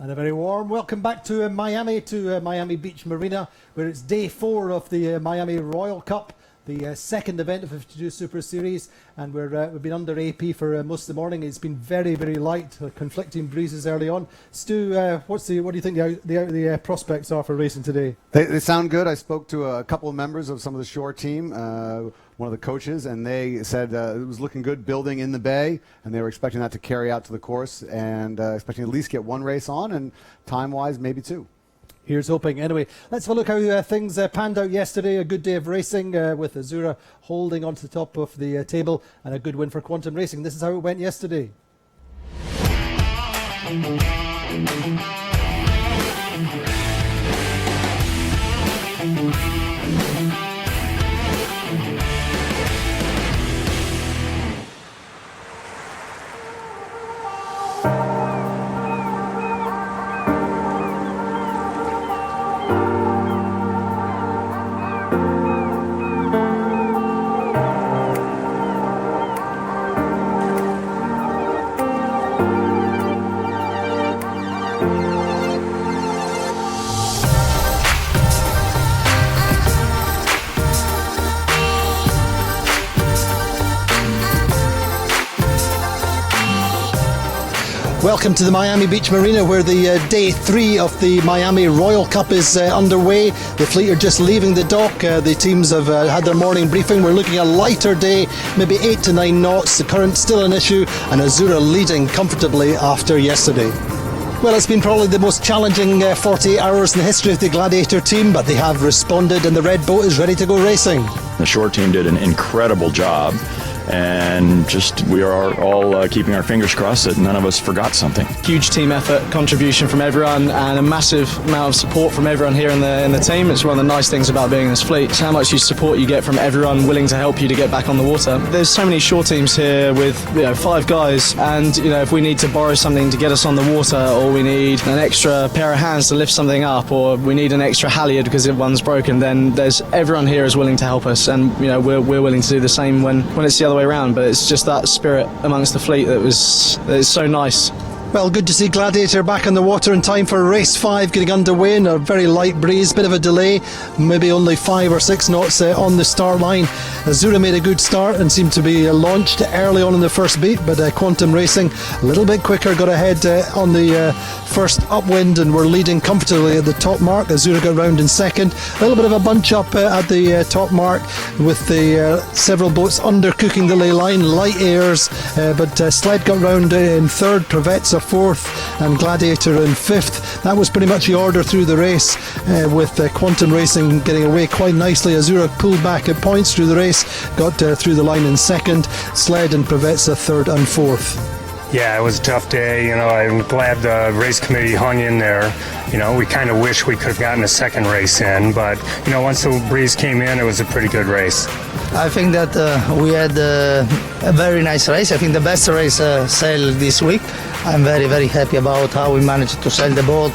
And a very warm welcome back to Miami Beach Marina, where it's day 4 of the Miami Royal Cup, the second event of the 52 Super Series, and we've been under AP for most of the morning. It's been very, very light, conflicting breezes early on. Stu, what do you think the prospects are for racing today? They sound good. I spoke to a couple of members of some of the shore team, one of the coaches, and they said it was looking good building in the bay, and they were expecting that to carry out to the course, and expecting at least get one race on, and time-wise, maybe two. Here's hoping. Anyway, let's have a look how things panned out yesterday. A good day of racing with Azura holding onto the top of the table, and a good win for Quantum Racing. This is how it went yesterday. Welcome to the Miami Beach Marina, where the day 3 of the Miami Royal Cup is underway. The fleet are just leaving the dock. The teams have had their morning briefing. We're looking at a lighter day, maybe 8 to 9 knots. The current still an issue, and Azura leading comfortably after yesterday. Well, it's been probably the most challenging 48 hours in the history of the Gladiator team, but they have responded, and the red boat is ready to go racing. The shore team did an incredible job. And just we are all keeping our fingers crossed that none of us forgot something. Huge team effort, contribution from everyone, and a massive amount of support from everyone here in the team. It's one of the nice things about being in this fleet. It's how much support you get from everyone willing to help you to get back on the water. There's so many shore teams here with 5 guys, and if we need to borrow something to get us on the water, or we need an extra pair of hands to lift something up, or we need an extra halyard because one's broken, then there's everyone here is willing to help us, and we're willing to do the same when it's the other way around. But it's just that spirit amongst the fleet that is so nice. Well, good to see Gladiator back on the water in time for race 5 getting underway in a very light breeze, bit of a delay, maybe only 5 or 6 knots on the start line. Azura made a good start and seemed to be launched early on in the first beat, but Quantum Racing a little bit quicker, got ahead on the first upwind, and were leading comfortably at the top mark. Azura got round in second. A little bit of a bunch up at the top mark with the several boats undercooking the ley line, light airs, but Sled got round in third, Prevetza 4th, and Gladiator in 5th. That was pretty much the order through the race, with Quantum Racing getting away quite nicely. Azura pulled back at points through the race, got through the line in second, Sled and Prevetza 3rd and 4th. Yeah, it was a tough day. I'm glad the race committee hung in there. We kind of wish we could have gotten a second race in, but once the breeze came in, it was a pretty good race. I think that we had a very nice race. I think the best race sailed this week. I'm very, very happy about how we managed to sail the boat.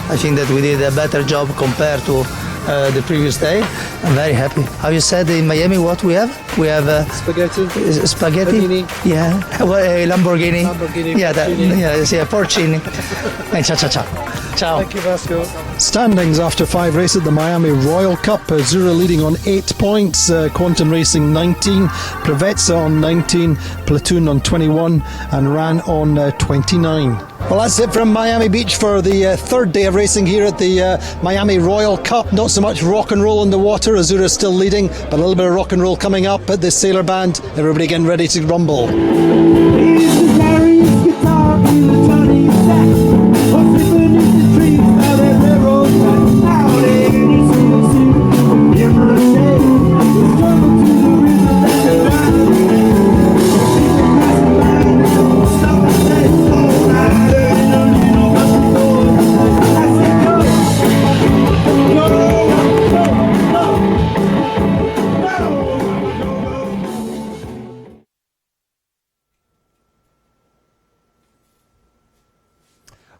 I think that we did a better job compared to the previous day. I'm very happy. How you said in Miami what we have? We have spaghetti. Yeah, Lamborghini. Yeah, porcini. And cha. Ciao. Thank you, Vasco. Standings after 5 races at the Miami Royal Cup. Azura leading on 8 points, Quantum Racing 19, Prevetza on 19, Platoon on 21, and Ran on 29. Well, that's it from Miami Beach for the third day of racing here at the Miami Royal Cup. Not so much rock and roll on the water. Azura still leading, but a little bit of rock and roll coming up at the Sailor Band. Everybody getting ready to rumble.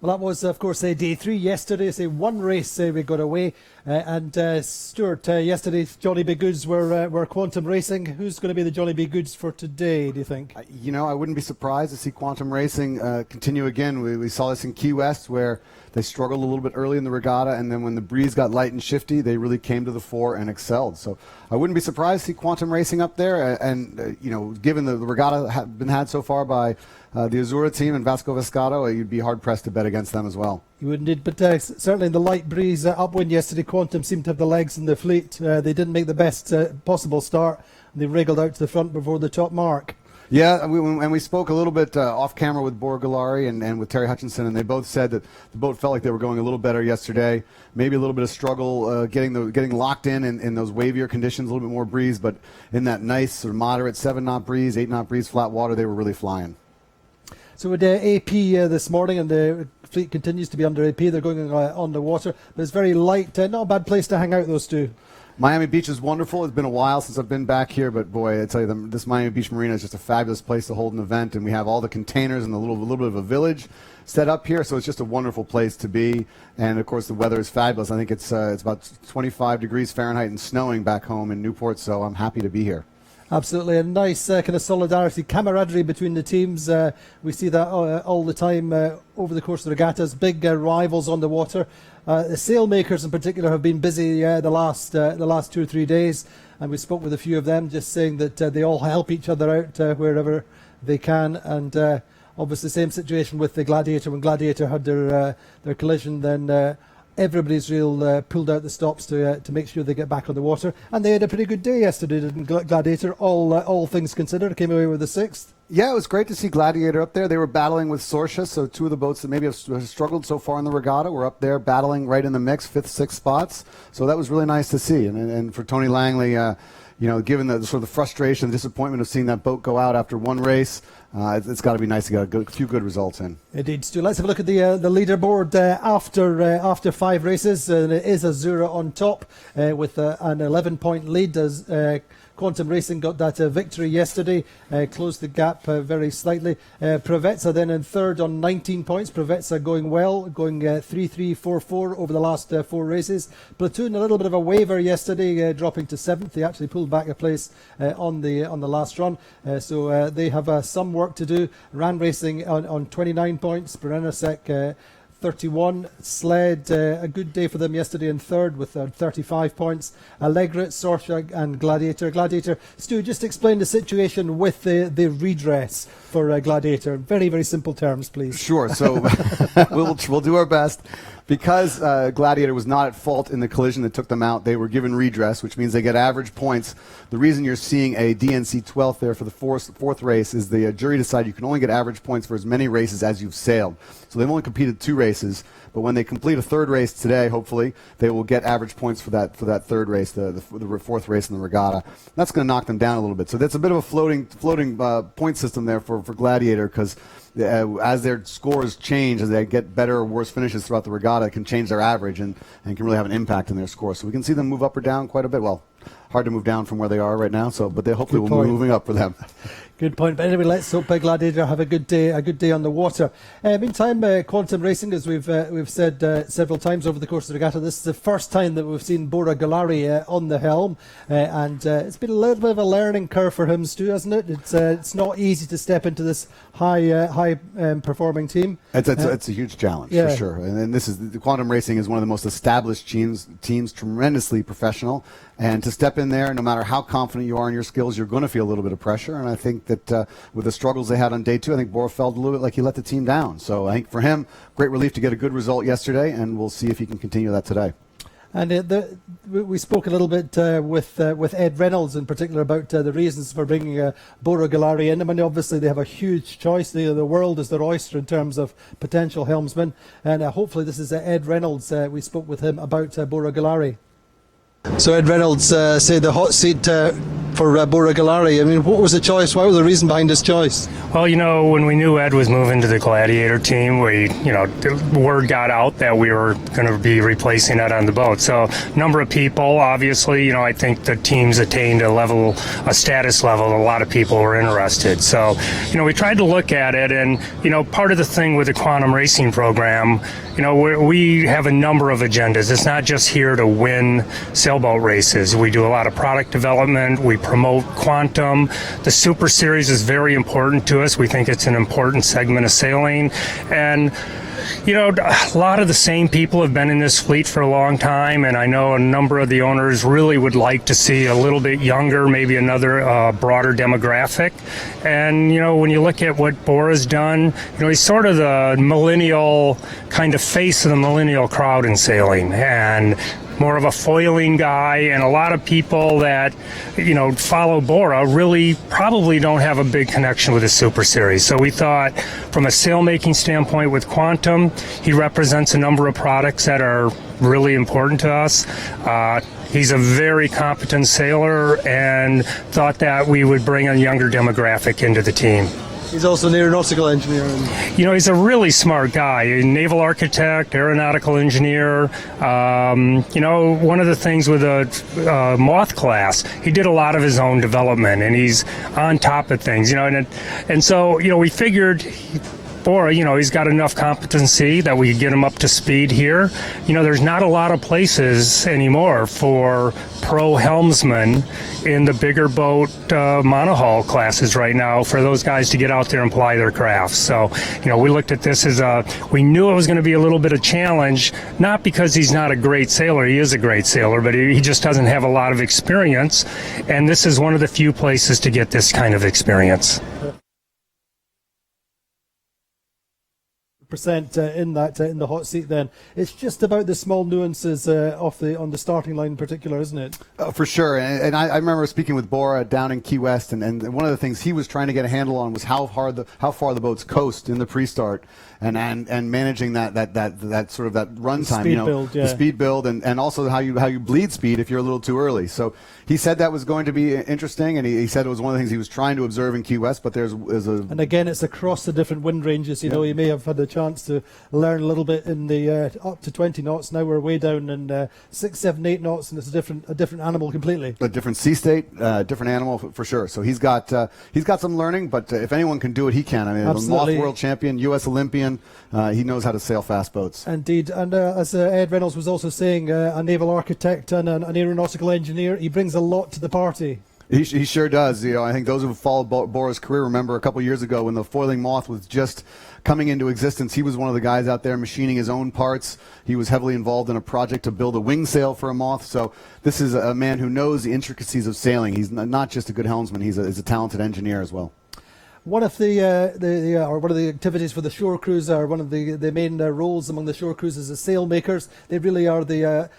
Well, that was, of course, day 3 yesterday. Say one race we got away. And Stuart, yesterday, Johnny B. Goods were Quantum Racing. Who's going to be the Johnny B. Goods for today, do you think? You know, I wouldn't be surprised to see Quantum Racing continue again. We saw this in Key West where they struggled a little bit early in the regatta, and then when the breeze got light and shifty, they really came to the fore and excelled. So I wouldn't be surprised to see Quantum Racing up there. And you know, given the regatta been had so far by the Azura team and Vasco Vescado, you'd be hard-pressed to bet against them as well. You would indeed, but certainly in the light breeze upwind yesterday, Quantum seemed to have the legs in the fleet. They didn't make the best possible start. They wriggled out to the front before the top mark. Yeah, and we spoke a little bit off camera with Bora Gulari and with Terry Hutchinson, and they both said that the boat felt like they were going a little better yesterday. Maybe a little bit of struggle getting locked in those wavier conditions, a little bit more breeze, but in that nice sort of moderate 7-knot breeze, 8-knot breeze, flat water, they were really flying. So with AP this morning, and the fleet continues to be under AP, they're going on the water, but it's very light. Not a bad place to hang out, those two. Miami Beach is wonderful. It's been a while since I've been back here, but boy, I tell you, this Miami Beach Marina is just a fabulous place to hold an event, and we have all the containers and a little bit of a village set up here, so it's just a wonderful place to be. And of course, the weather is fabulous. I think it's about 25 degrees Fahrenheit and snowing back home in Newport, so I'm happy to be here. Absolutely, a nice kind of solidarity, camaraderie between the teams. We see that all the time over the course of the regattas. Big rivals on the water. The sailmakers in particular have been busy the last 2 or 3 days, and we spoke with a few of them, just saying that they all help each other out wherever they can. And obviously, same situation with the Gladiator. When Gladiator had their collision, then everybody's pulled out the stops to make sure they get back on the water, and they had a pretty good day yesterday, didn't Gladiator? All things considered, came away with the 6th. Yeah, it was great to see Gladiator up there. They were battling with Sorsha, so two of the boats that maybe have struggled so far in the regatta were up there battling right in the mix, 5th, 6th spots. So that was really nice to see. And for Tony Langley, you know, given the sort of the frustration, the disappointment of seeing that boat go out after one race, it's got to be nice to get a few good results in. Indeed, Stu. Let's have a look at the leaderboard after 5 races. And it is Azura on top with an 11-point lead as Quantum Racing got that victory yesterday, closed the gap very slightly. Provezza then in 3rd on 19 points. Provezza going well, going 3-3-4-4 over the last 4 races. Platoon, a little bit of a waiver yesterday, dropping to 7th. They actually pulled back a place on the last run, so they have some work to do. Ran Racing on 29 points. Perenasek 31. Sled, a good day for them yesterday in 3rd with 35 points. Allegra, Sorsha and Gladiator. Gladiator, Stu, just explain the situation with the redress for Gladiator. Very, very simple terms, please. Sure. So we'll do our best. Because Gladiator was not at fault in the collision that took them out, they were given redress, which means they get average points. The reason you're seeing a DNC 12th there for the fourth race is the jury decided you can only get average points for as many races as you've sailed. So they've only competed 2 races, but when they complete a 3rd race today, hopefully, they will get average points for that 3rd race, the 4th race in the regatta. That's going to knock them down a little bit. So that's a bit of a floating point system there for Gladiator, because as their scores change, as they get better or worse finishes throughout the regatta, it can change their average and can really have an impact on their score. So we can see them move up or down quite a bit. Well, hard to move down from where they are right now, but they hopefully will be moving up for them. Good point. But anyway, let's hope Gladiator have a good day on the water. Meantime, Quantum Racing, as we've said several times over the course of the regatta, this is the first time that we've seen Bora Gulari on the helm, and it's been a little bit of a learning curve for him, Stu, hasn't it? It's not easy to step into this high performing team. It's a huge challenge, yeah, for sure. And the Quantum Racing is one of the most established teams, tremendously professional. And to step in there, no matter how confident you are in your skills, you're going to feel a little bit of pressure. And I think that with the struggles they had on day 2, I think Bora felt a little bit like he let the team down. So I think for him, great relief to get a good result yesterday, and we'll see if he can continue that today. And we spoke a little bit with Ed Reynolds in particular about the reasons for bringing Bora Gulari in. I mean, obviously they have a huge choice. The world is their oyster in terms of potential helmsmen. And hopefully this is Ed Reynolds. We spoke with him about Bora Gulari. So Ed Reynolds said the hot seat for Bora Gulari. I mean, what was the choice? What was the reason behind this choice? Well, when we knew Ed was moving to the Gladiator team, the word got out that we were going to be replacing Ed on the boat. So, a number of people, obviously, I think the team's attained a status level. A lot of people were interested. So, we tried to look at it, and, part of the thing with the quantum racing program, we have a number of agendas. It's not just here to win sailboat races. We do a lot of product development. We promote quantum. The Super Series is very important to us. We think it's an important segment of sailing. And a lot of the same people have been in this fleet for a long time, and I know a number of the owners really would like to see a little bit younger, maybe another broader demographic. And, when you look at what Bora's done, he's sort of the millennial, kind of face of the millennial crowd in sailing, and more of a foiling guy, and a lot of people that, follow Bora really probably don't have a big connection with the Super Series. So we thought from a sailmaking standpoint with Quantum, he represents a number of products that are really important to us. He's a very competent sailor, and thought that we would bring a younger demographic into the team. He's also an aeronautical engineer. He's a really smart guy, a naval architect, aeronautical engineer. One of the things with a Moth class, he did a lot of his own development, and he's on top of things, and so, we figured Bora, he's got enough competency that we could get him up to speed here. There's not a lot of places anymore for pro helmsmen in the bigger boat monohull classes right now for those guys to get out there and ply their crafts. So, we looked at this as we knew it was going to be a little bit of challenge, not because he's not a great sailor. He is a great sailor, but he just doesn't have a lot of experience. And this is one of the few places to get this kind of experience. Percent in the hot seat. Then it's just about the small nuances on the starting line in particular, isn't it? For sure. And I remember speaking with Bora down in Key West, and one of the things he was trying to get a handle on was how far the boats coast in the pre-start, and managing that sort of that run time, the speed build, and also how you bleed speed if you're a little too early. So he said that was going to be interesting, and he said it was one of the things he was trying to observe in Key West. But and again, it's across the different wind ranges. He may have had a chance to learn a little bit in the up to 20 knots. Now we're way down in 6, 7, 8 knots, and it's a different animal completely. A different sea state, different animal for sure. So he's got some learning, but if anyone can do it, he can. I mean, absolutely. The Moth world champion, U.S. Olympian, he knows how to sail fast boats. Indeed, and as Ed Reynolds was also saying, a naval architect and an aeronautical engineer, he brings a lot to the party. He sure does. I think those who have followed Bora's career remember a couple years ago when the foiling Moth was just coming into existence. He was one of the guys out there machining his own parts. He was heavily involved in a project to build a wing sail for a Moth. So this is a man who knows the intricacies of sailing. He's not just a good helmsman. He's a talented engineer as well. One of the activities for the shore crews, are one of the main roles among the shore crews, is the sailmakers. They really are the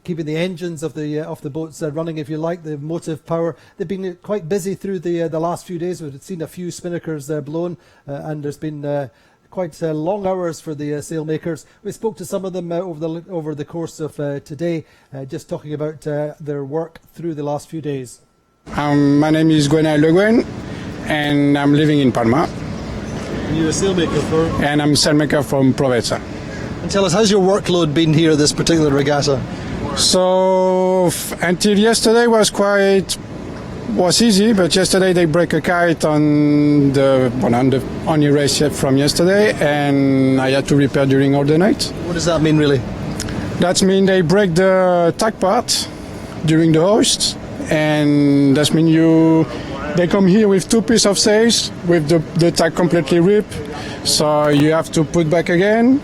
keeping the engines of the boats running, if you like, the motive power. They've been quite busy through the last few days. We've seen a few spinnakers blown, and there's been quite long hours for the sailmakers. We spoke to some of them over the course of today, just talking about their work through the last few days. My name is Gwenal Le Guen, and I'm living in Palma. And you're a sailmaker And I'm a sailmaker from Provenza. And tell us, how's your workload been here at this particular regatta? So until yesterday was easy, but yesterday they break a kite on the only race yet from yesterday, and I had to repair during all the night. What does that mean, really? That means they break the tack part during the hoist, and that means they come here with 2 pieces of sails with the tack completely ripped, so you have to put back again,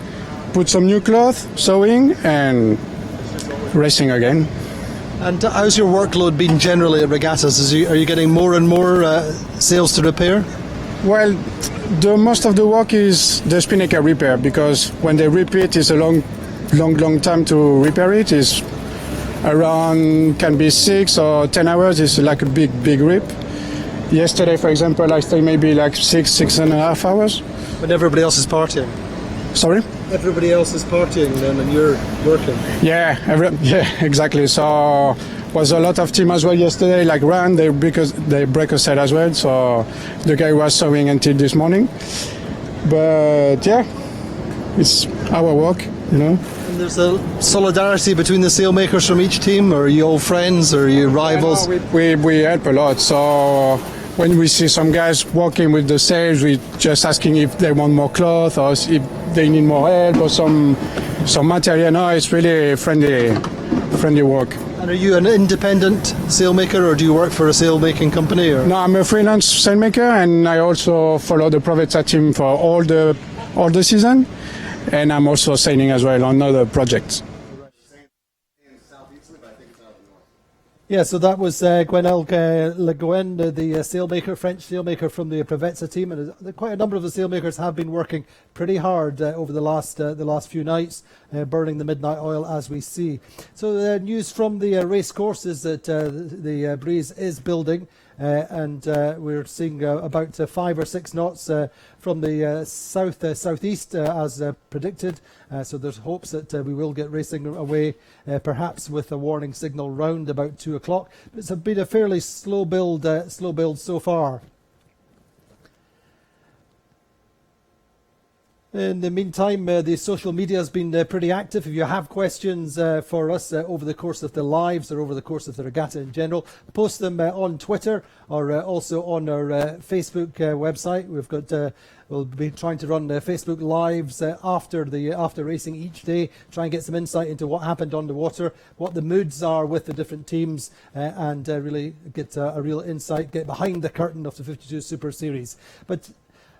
put some new cloth, sewing, and racing again. And how's your workload been generally at regattas? Are you getting more and more sails to repair? Well, most of the work is the spinnaker repair, because when they rip it, it's a long time to repair it. It's around, can be 6 or 10 hours. It's like a big rip. Yesterday, for example, I stayed maybe like 6.5 hours. When everybody else is partying? Sorry? Everybody else is partying then, and you're working. Yeah, yeah, exactly. So was a lot of team as well yesterday, like run, they break a set as well. So the guy was sewing until this morning. But yeah, it's our work, you know. And there's a solidarity between the sailmakers from each team, or are you all friends, or are you rivals? We help a lot. So when we see some guys working with the sails, we just asking if they want more cloth or if they need more help or some material. No, it's really friendly work. And are you an independent sailmaker, or do you work for a sailmaking company? Or? No, I'm a freelance sailmaker, and I also follow the Provezza team for all the season, and I'm also sailing as well on other projects. Yeah, so that was Gwenel Le Guen, the sailmaker, French sailmaker from the Provezza team, and quite a number of the sailmakers have been working pretty hard over the last few nights, burning the midnight oil as we see. So the news from the race course is that the breeze is building. And we're seeing about 5 or 6 knots from the southeast as predicted. So there's hopes that we will get racing away, perhaps with a warning signal round about 2 o'clock. It's been a fairly slow build so far. In the meantime, the social media has been pretty active. If you have questions for us over the course of the lives or over the course of the regatta in general, post them on Twitter or also on our Facebook website. We've got we'll be trying to run Facebook lives after racing each day, try and get some insight into what happened on the water, what the moods are with the different teams, and really get a real insight, get behind the curtain of the 52 Super Series. But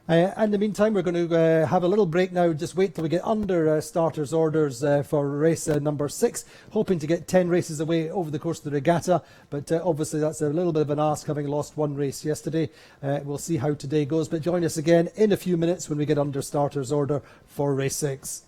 in the meantime, we're going to have a little break now. Just wait till we get under starters' orders for race number 6. Hoping to get 10 races away over the course of the regatta. But obviously that's a little bit of an ask, having lost one race yesterday. We'll see how today goes. But join us again in a few minutes when we get under starters' order for race 6.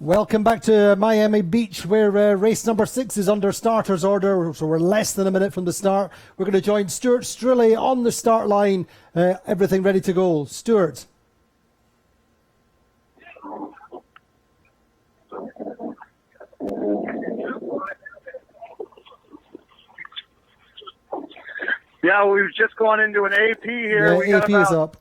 Welcome back to Miami Beach, where race number 6 is under starter's order, so we're less than a minute from the start. We're going to join Stuart Strilley on the start line. Everything ready to go. Stuart. Yeah, we've just gone into an AP here. Yeah, we got AP about is up.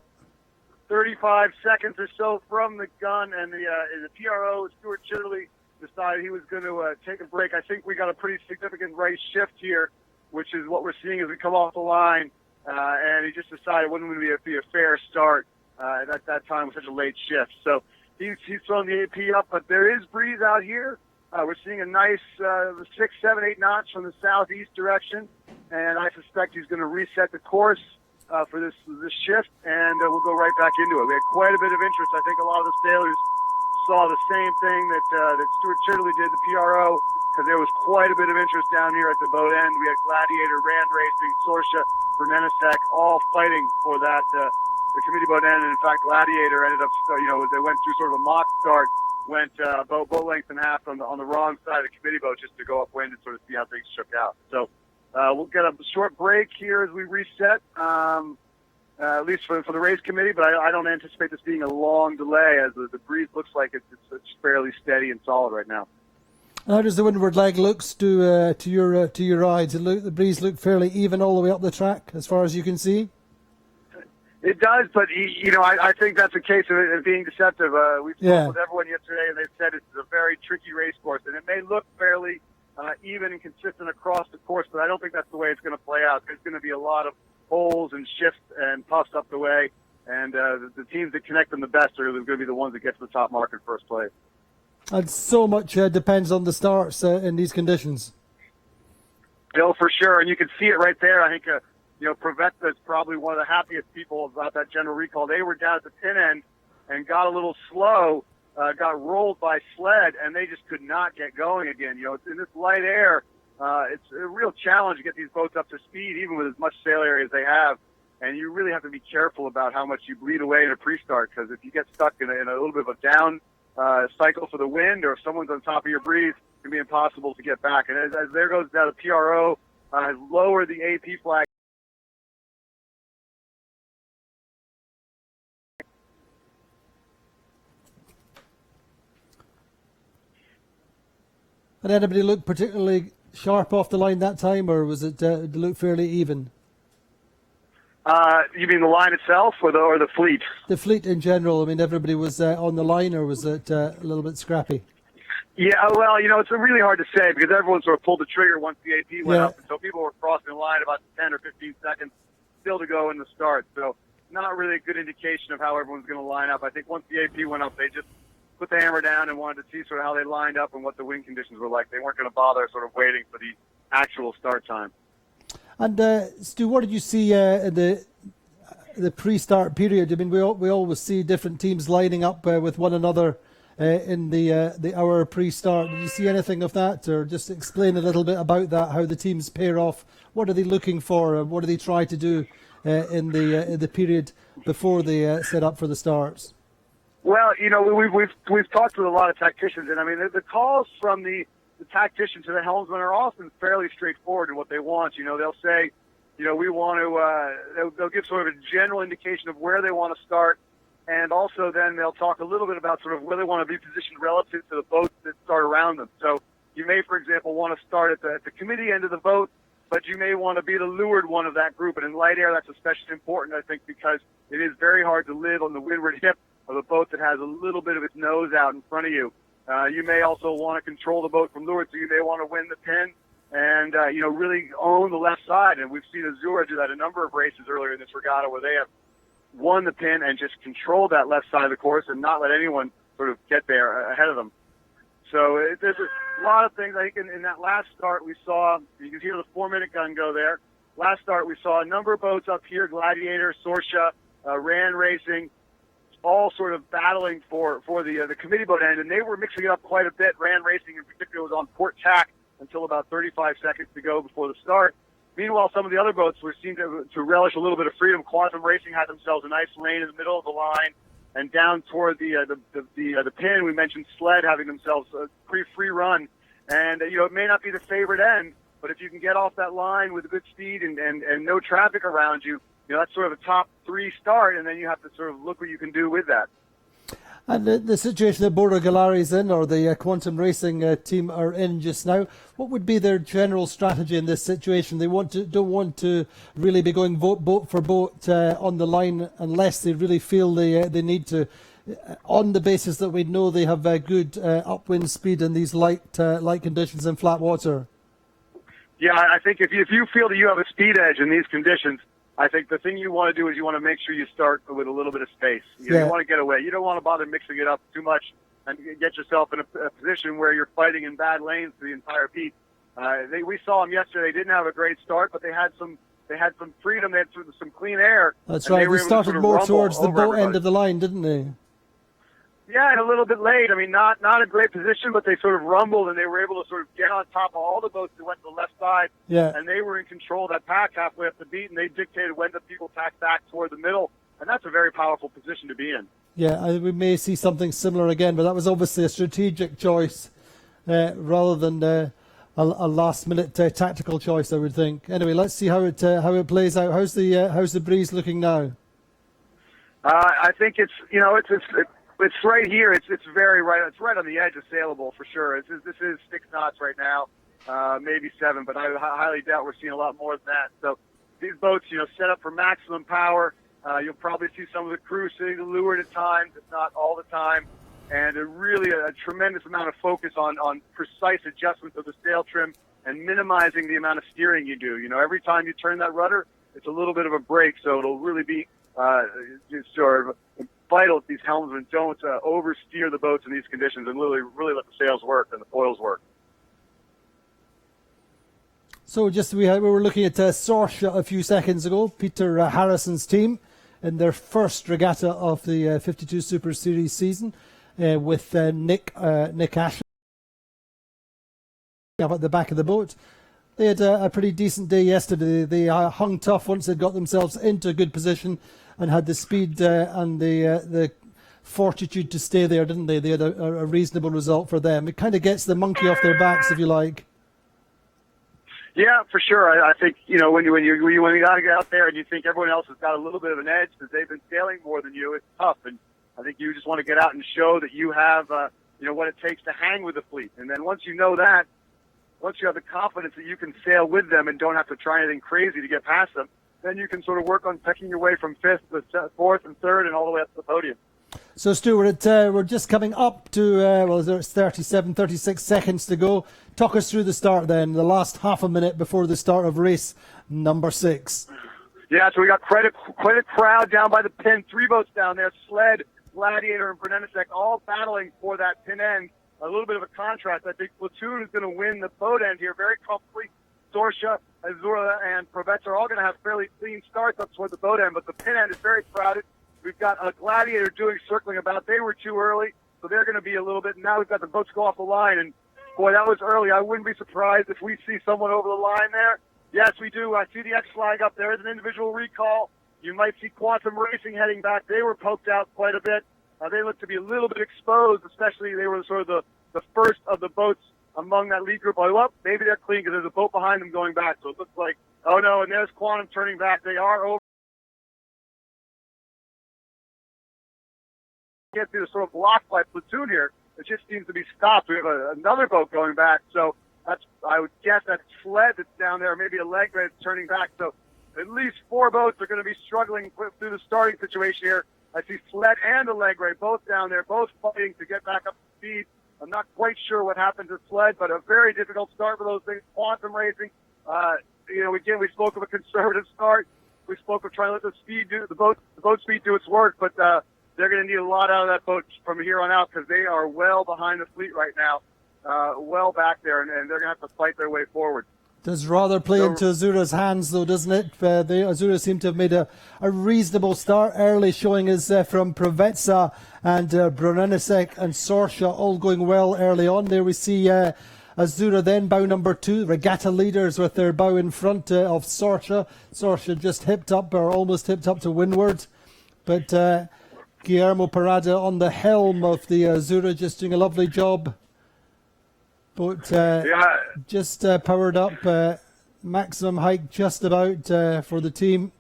35 seconds or so from the gun, and the PRO, Stuart Chitterley, decided he was going to take a break. I think we got a pretty significant race shift here, which is what we're seeing as we come off the line, and he just decided it wasn't going to be a fair start at that time with such a late shift. So he's throwing the AP up, but there is breeze out here. We're seeing a nice 6, 7, 8 knots from the southeast direction, and I suspect he's going to reset the course for this shift, and we'll go right back into it. We had quite a bit of interest. I think a lot of the sailors saw the same thing that Stuart Chitterley did, the PRO, because there was quite a bit of interest down here at the boat end. We had Gladiator, Rand Racing, Sorsha, Bernenesek all fighting for that the committee boat end, and in fact Gladiator ended up, they went through sort of a mock start, went boat length and a half on the wrong side of the committee boat just to go upwind and sort of see how things shook out. So we'll get a short break here as we reset, at least for the race committee, but I don't anticipate this being a long delay as the breeze looks like it's fairly steady and solid right now. How does the windward leg looks to your eye? Does the breeze look fairly even all the way up the track as far as you can see? It does, but I think that's a case of it being deceptive. We spoke with everyone yesterday, and they said it's a very tricky race course, and it may look fairly even and consistent across the course, but I don't think that's the way it's going to play out. There's going to be a lot of holes and shifts and puffs up the way, and the teams that connect them the best are going to be the ones that get to the top mark in first place. And so much depends on the starts in these conditions. For sure, and you can see it right there. I think Pravetta is probably one of the happiest people about that general recall. They were down at the pin end and got a little slow, got rolled by sled, and they just could not get going again. In this light air, it's a real challenge to get these boats up to speed, even with as much sail area as they have. And you really have to be careful about how much you bleed away in a pre-start, because if you get stuck in a little bit of a down cycle for the wind, or if someone's on top of your breeze, it can be impossible to get back. And as there goes down, the PRO has lowered the AP flag. Did anybody look particularly sharp off the line that time, or was it did it look fairly even? You mean the line itself, or the fleet? The fleet in general. I mean, everybody was on the line, or was it a little bit scrappy? Yeah, well, it's really hard to say because everyone sort of pulled the trigger once the AP went up, and so people were crossing the line about 10 or 15 seconds still to go in the start. So not really a good indication of how everyone's going to line up. I think once the AP went up, they just put the hammer down and wanted to see sort of how they lined up and what the wind conditions were like. They weren't going to bother sort of waiting for the actual start time. And Stu, what did you see in the pre-start period? I mean, we always see different teams lining up with one another in the hour pre-start. Did you see anything of that, or just explain a little bit about that? How the teams pair off? What are they looking for? And what do they try to do in the period before they set up for the starts? Well, we've talked with a lot of tacticians, and I mean the calls from the tactician to the helmsman are often fairly straightforward in what they want. They'll say, we want to. They'll give sort of a general indication of where they want to start, and also then they'll talk a little bit about sort of where they want to be positioned relative to the boats that start around them. So you may, for example, want to start at the committee end of the boat, but you may want to be the leeward one of that group. And in light air, that's especially important, I think, because it is very hard to live on the windward hip of a boat that has a little bit of its nose out in front of you. You may also want to control the boat from leeward, so you may want to win the pin and, really own the left side. And we've seen Azura do that a number of races earlier in this regatta where they have won the pin and just controlled that left side of the course and not let anyone sort of get there ahead of them. So there's a lot of things. I think in that last start we saw, you can hear the 4-minute gun go there. Last start we saw a number of boats up here, Gladiator, Sorsha, Rand Racing, all sort of battling for the committee boat end, and they were mixing it up quite a bit. Rand Racing in particular was on port tack until about 35 seconds to go before the start. Meanwhile, some of the other boats seemed to relish a little bit of freedom. Quantum Racing had themselves a nice lane in the middle of the line. and down toward the pin. We mentioned Sled having themselves a pretty free run, and it may not be the favorite end, but if you can get off that line with good speed and no traffic around you, that's sort of a top 3 start, and then you have to sort of look what you can do with that. And the situation that Bora Gulari is in, or the Quantum Racing team are in just now, what would be their general strategy in this situation? They don't want to really be going boat for boat on the line unless they really feel they need to, on the basis that we know they have good upwind speed in these light conditions in flat water. Yeah, I think if you feel that you have a speed edge in these conditions, I think the thing you want to do is you want to make sure you start with a little bit of space. You want to get away. You don't want to bother mixing it up too much and get yourself in a position where you're fighting in bad lanes for the entire beat. We saw them yesterday. They didn't have a great start, but they had some freedom. They had some clean air. That's right. They started more towards the boat end of the line, didn't they? Yeah, and a little bit late. I mean, not a great position, but they sort of rumbled, and they were able to sort of get on top of all the boats that went to the left side. Yeah. And they were in control of that pack halfway up the beat, and they dictated when the people tacked back toward the middle. And that's a very powerful position to be in. Yeah, we may see something similar again, but that was obviously a strategic choice rather than a last-minute tactical choice, I would think. Anyway, let's see how it plays out. How's the breeze looking now? I think it's right here. It's very right. It's right on the edge of saleable for sure. This is 6 knots right now, maybe 7, but I highly doubt we're seeing a lot more than that. So these boats, set up for maximum power. You'll probably see some of the crew sitting leeward at times, if not all the time, and really a tremendous amount of focus on precise adjustments of the sail trim and minimizing the amount of steering you do. Every time you turn that rudder, it's a little bit of a break, so it'll really be sort of vital that these helmsmen don't oversteer the boats in these conditions and really let the sails work and the foils work. So we were looking at Sorsha a few seconds ago, Peter Harrison's team, in their first regatta of the 52 Super Series season with Nick Ashley up at the back of the boat. They had a pretty decent day yesterday. They hung tough once they got themselves into a good position and had the speed and the fortitude to stay there, didn't they? They had a reasonable result for them. It kind of gets the monkey off their backs, if you like. Yeah, for sure. I think when you got to get out there and you think everyone else has got a little bit of an edge because they've been sailing more than you, it's tough. And I think you just want to get out and show that you have what it takes to hang with the fleet. And then once you know that, once you have the confidence that you can sail with them and don't have to try anything crazy to get past them, then you can sort of work on pecking your way from 5th to 4th and 3rd and all the way up to the podium. So, Stuart, we're just coming up to, there's 36 seconds to go. Talk us through the start then, the last half a minute before the start of race number 6. Yeah, so we got quite a crowd down by the pin. 3 boats down there, Sled, Gladiator, and Brenenicek, all battling for that pin end. A little bit of a contrast. I think Platoon is going to win the boat end here very comfortably. Sorsha, Azura, and Provetz are all going to have fairly clean starts up toward the boat end, but the pin end is very crowded. We've got a Gladiator doing circling about. They were too early, so they're going to be a little bit. Now we've got the boats go off the line, and boy, that was early. I wouldn't be surprised if we see someone over the line there. Yes, we do. I see the X flag up there. It's an individual recall. You might see Quantum Racing heading back. They were poked out quite a bit. They look to be a little bit exposed, especially they were sort of the first of the boats among that lead group. Oh, well, maybe they're clean because there's a boat behind them going back. So it looks like, oh no, and there's Quantum turning back. They are over. You can't see the sort of blocked by Platoon here. It just seems to be stopped. We have another boat going back. So I would guess that Sled that's down there, maybe a leg that's turning back. So at least 4 boats are going to be struggling through the starting situation here. I see Sled and the leg ray both down there, both fighting to get back up to speed. I'm not quite sure what happened to Sled, but a very difficult start for those things. Quantum Racing, again, we spoke of a conservative start. We spoke of trying to let the boat speed do its work, but they're going to need a lot out of that boat from here on out because they are well behind the fleet right now, well back there, and they're going to have to fight their way forward. Does rather play into Azura's hands, though, doesn't it? Azura seem to have made a reasonable start. Early showing is from Provetza and Brenenicek and Sorsha, all going well early on. There we see Azura then, bow number 2, regatta leaders with their bow in front of Sorsha. Sorsha just hipped up, or almost hipped up to windward. But Guillermo Parada on the helm of the Azura, just doing a lovely job. Boat just powered up, maximum height just about for the team.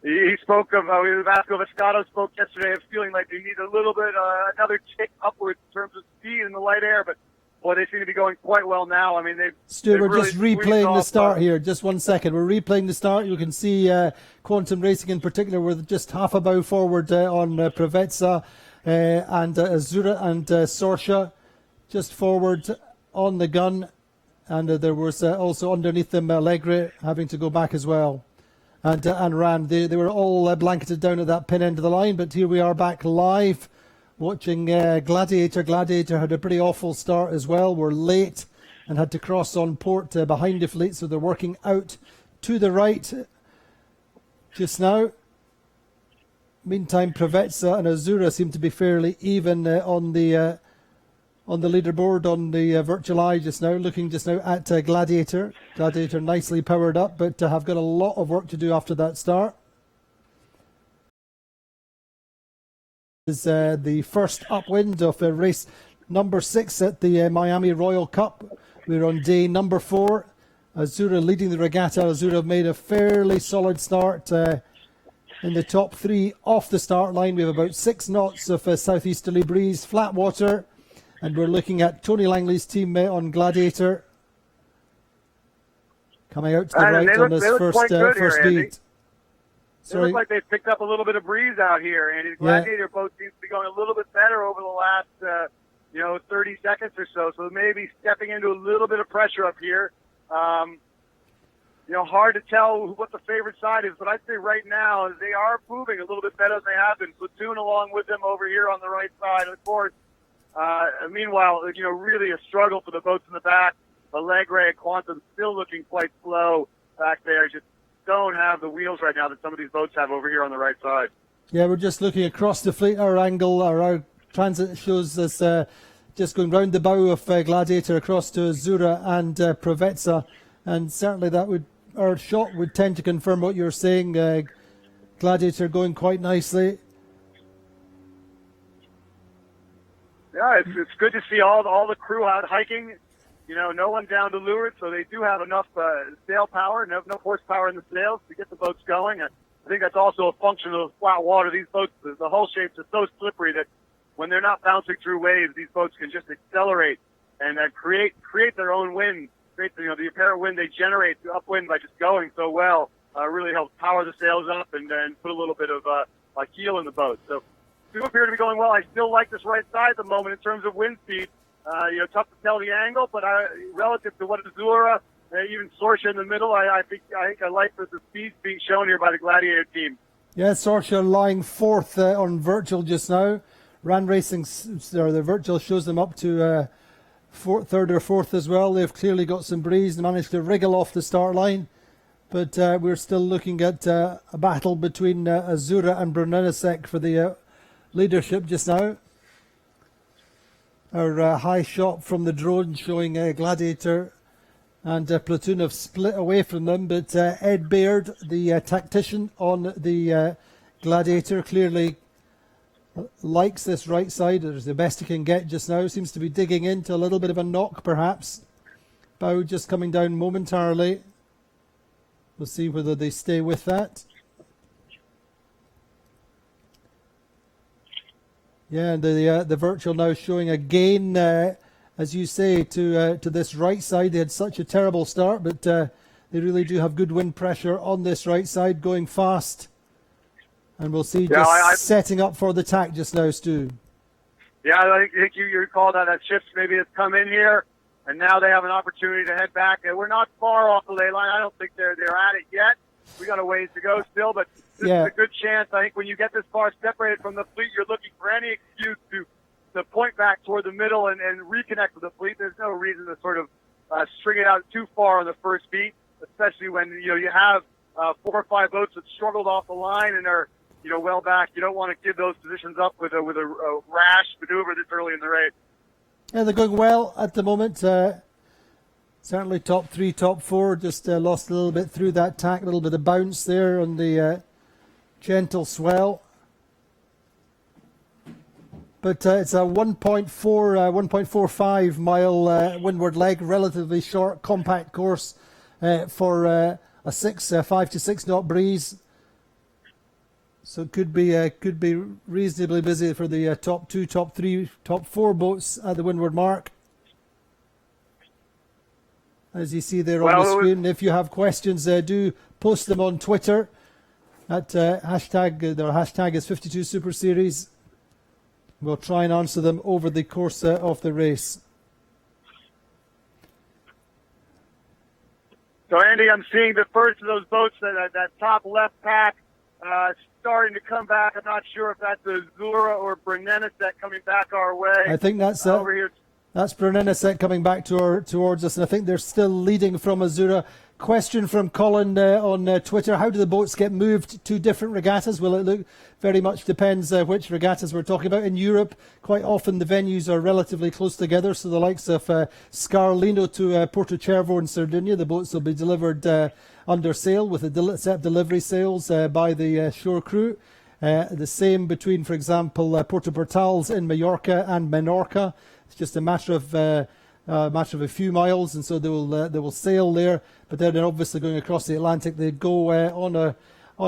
He spoke of, Vasco Vescado spoke yesterday of feeling like they need a little bit, another tick upwards in terms of speed in the light air, but boy, they seem to be going quite well now. I mean, Stu, we're really just replaying the start here. Just 1 second. We're replaying the start. You can see Quantum Racing in particular with just half a bow forward on Provezza and Azura and Sorsha just forward on the gun. And there was also underneath them Allegre having to go back as well. And Rand, they were all blanketed down at that pin end of the line. But here we are back live watching Gladiator. Gladiator had a pretty awful start as well. We're late and had to cross on port behind the fleet, so they're working out to the right just now. Meantime, Provezza and Azura seem to be fairly even on the leaderboard on the virtual eye just now, looking just now at Gladiator. Gladiator nicely powered up, but have got a lot of work to do after that start. Is the first upwind of race number 6 at the Miami Royal Cup. We're on day number 4. Azura leading the regatta. Azura have made a fairly solid start in the top 3 off the start line. We have about 6 knots of southeasterly breeze, flat water, and we're looking at Tony Langley's team on Gladiator coming out to the right on this first beat. It looks like they've picked up a little bit of breeze out here, and the Gladiator boat seems to be going a little bit better over the last, 30 seconds or so. So maybe stepping into a little bit of pressure up here. Hard to tell what the favorite side is, but I'd say right now they are moving a little bit better than they have been. Platoon along with them over here on the right side, and of course. Meanwhile, really a struggle for the boats in the back. Allegre and Quantum still looking quite slow back there. Just don't have the wheels right now that some of these boats have over here on the right side. Yeah, we're just looking across the fleet. Our angle, our transit shows us just going round the bow of Gladiator across to Azura and Provezza, and certainly our shot would tend to confirm what you're saying. Gladiator going quite nicely. Yeah, it's good to see all the crew out hiking. No one down to leeward, so they do have enough sail power, enough horsepower in the sails to get the boats going. I think that's also a function of flat water. These boats, the hull shapes are so slippery that when they're not bouncing through waves, these boats can just accelerate and create their own wind, create the apparent wind they generate upwind by just going so well. Really helps power the sails up and then put a little bit of heel in the boat. So do appear to be going well. I still like this right side at the moment in terms of wind speed. Tough to tell the angle, but relative to what Azura, even Sorsha in the middle, I think I like the speed being shown here by the Gladiator team. Yeah, Sorsha lying 4th on virtual just now. Rand Racing, or the virtual shows them up to 3rd or 4th as well. They've clearly got some breeze and managed to wriggle off the start line. But we're still looking at a battle between Azura and Brunellasek for the leadership just now. Our high shot from the drone showing Gladiator and Platoon have split away from them, but Ed Baird, the tactician on the Gladiator, clearly likes this right side. It's the best he can get just now. Seems to be digging into a little bit of a knock perhaps. Bow just coming down momentarily. We'll see whether they stay with that. Yeah, and the virtual now showing again, as you say, to this right side. They had such a terrible start, but they really do have good wind pressure on this right side, going fast. And we'll see setting up for the tack just now, Stu. Yeah, I think you recall that ships maybe has come in here, and now they have an opportunity to head back. And we're not far off the ley line. I don't think they're at it yet. We got a ways to go still, but this is a good chance. I think when you get this far separated from the fleet, you're looking for any excuse to point back toward the middle and reconnect with the fleet. There's no reason to sort of string it out too far on the first beat, especially when you have 4 or 5 boats that struggled off the line and are well back. You don't want to give those positions up with a rash maneuver this early in the race. Yeah, they're going well at the moment. Certainly top 3, top 4. Just lost a little bit through that tack, a little bit of bounce there on the gentle swell. but it's a 1.45 mile windward leg, relatively short, compact course for a 5 to 6 knot breeze. So it could be reasonably busy for the top 2, top 3, top 4 boats at the windward mark. As you see there on the screen, if you have questions, do post them on Twitter at hashtag. Their hashtag is 52 Super Series. We'll try and answer them over the course of the race. So, Andy, I'm seeing the first of those boats, that top left pack, starting to come back. I'm not sure if that's Azura or Brunelliset coming back our way. I think that's over here. That's Brunelliset coming back towards us, and I think they're still leading from Azura. Question from Colin on Twitter: how do the boats get moved to different regattas? Well, it look very much depends which regattas we're talking about. In Europe, quite often the venues are relatively close together, so the likes of Scarlino to Porto Cervo in Sardinia, the boats will be delivered under sail with set delivery sails by the shore crew. The same between, for example, Puerto Portals in Mallorca and Menorca. It's just a matter of a few miles, and so they will sail there. But then they're obviously going across the Atlantic. They go on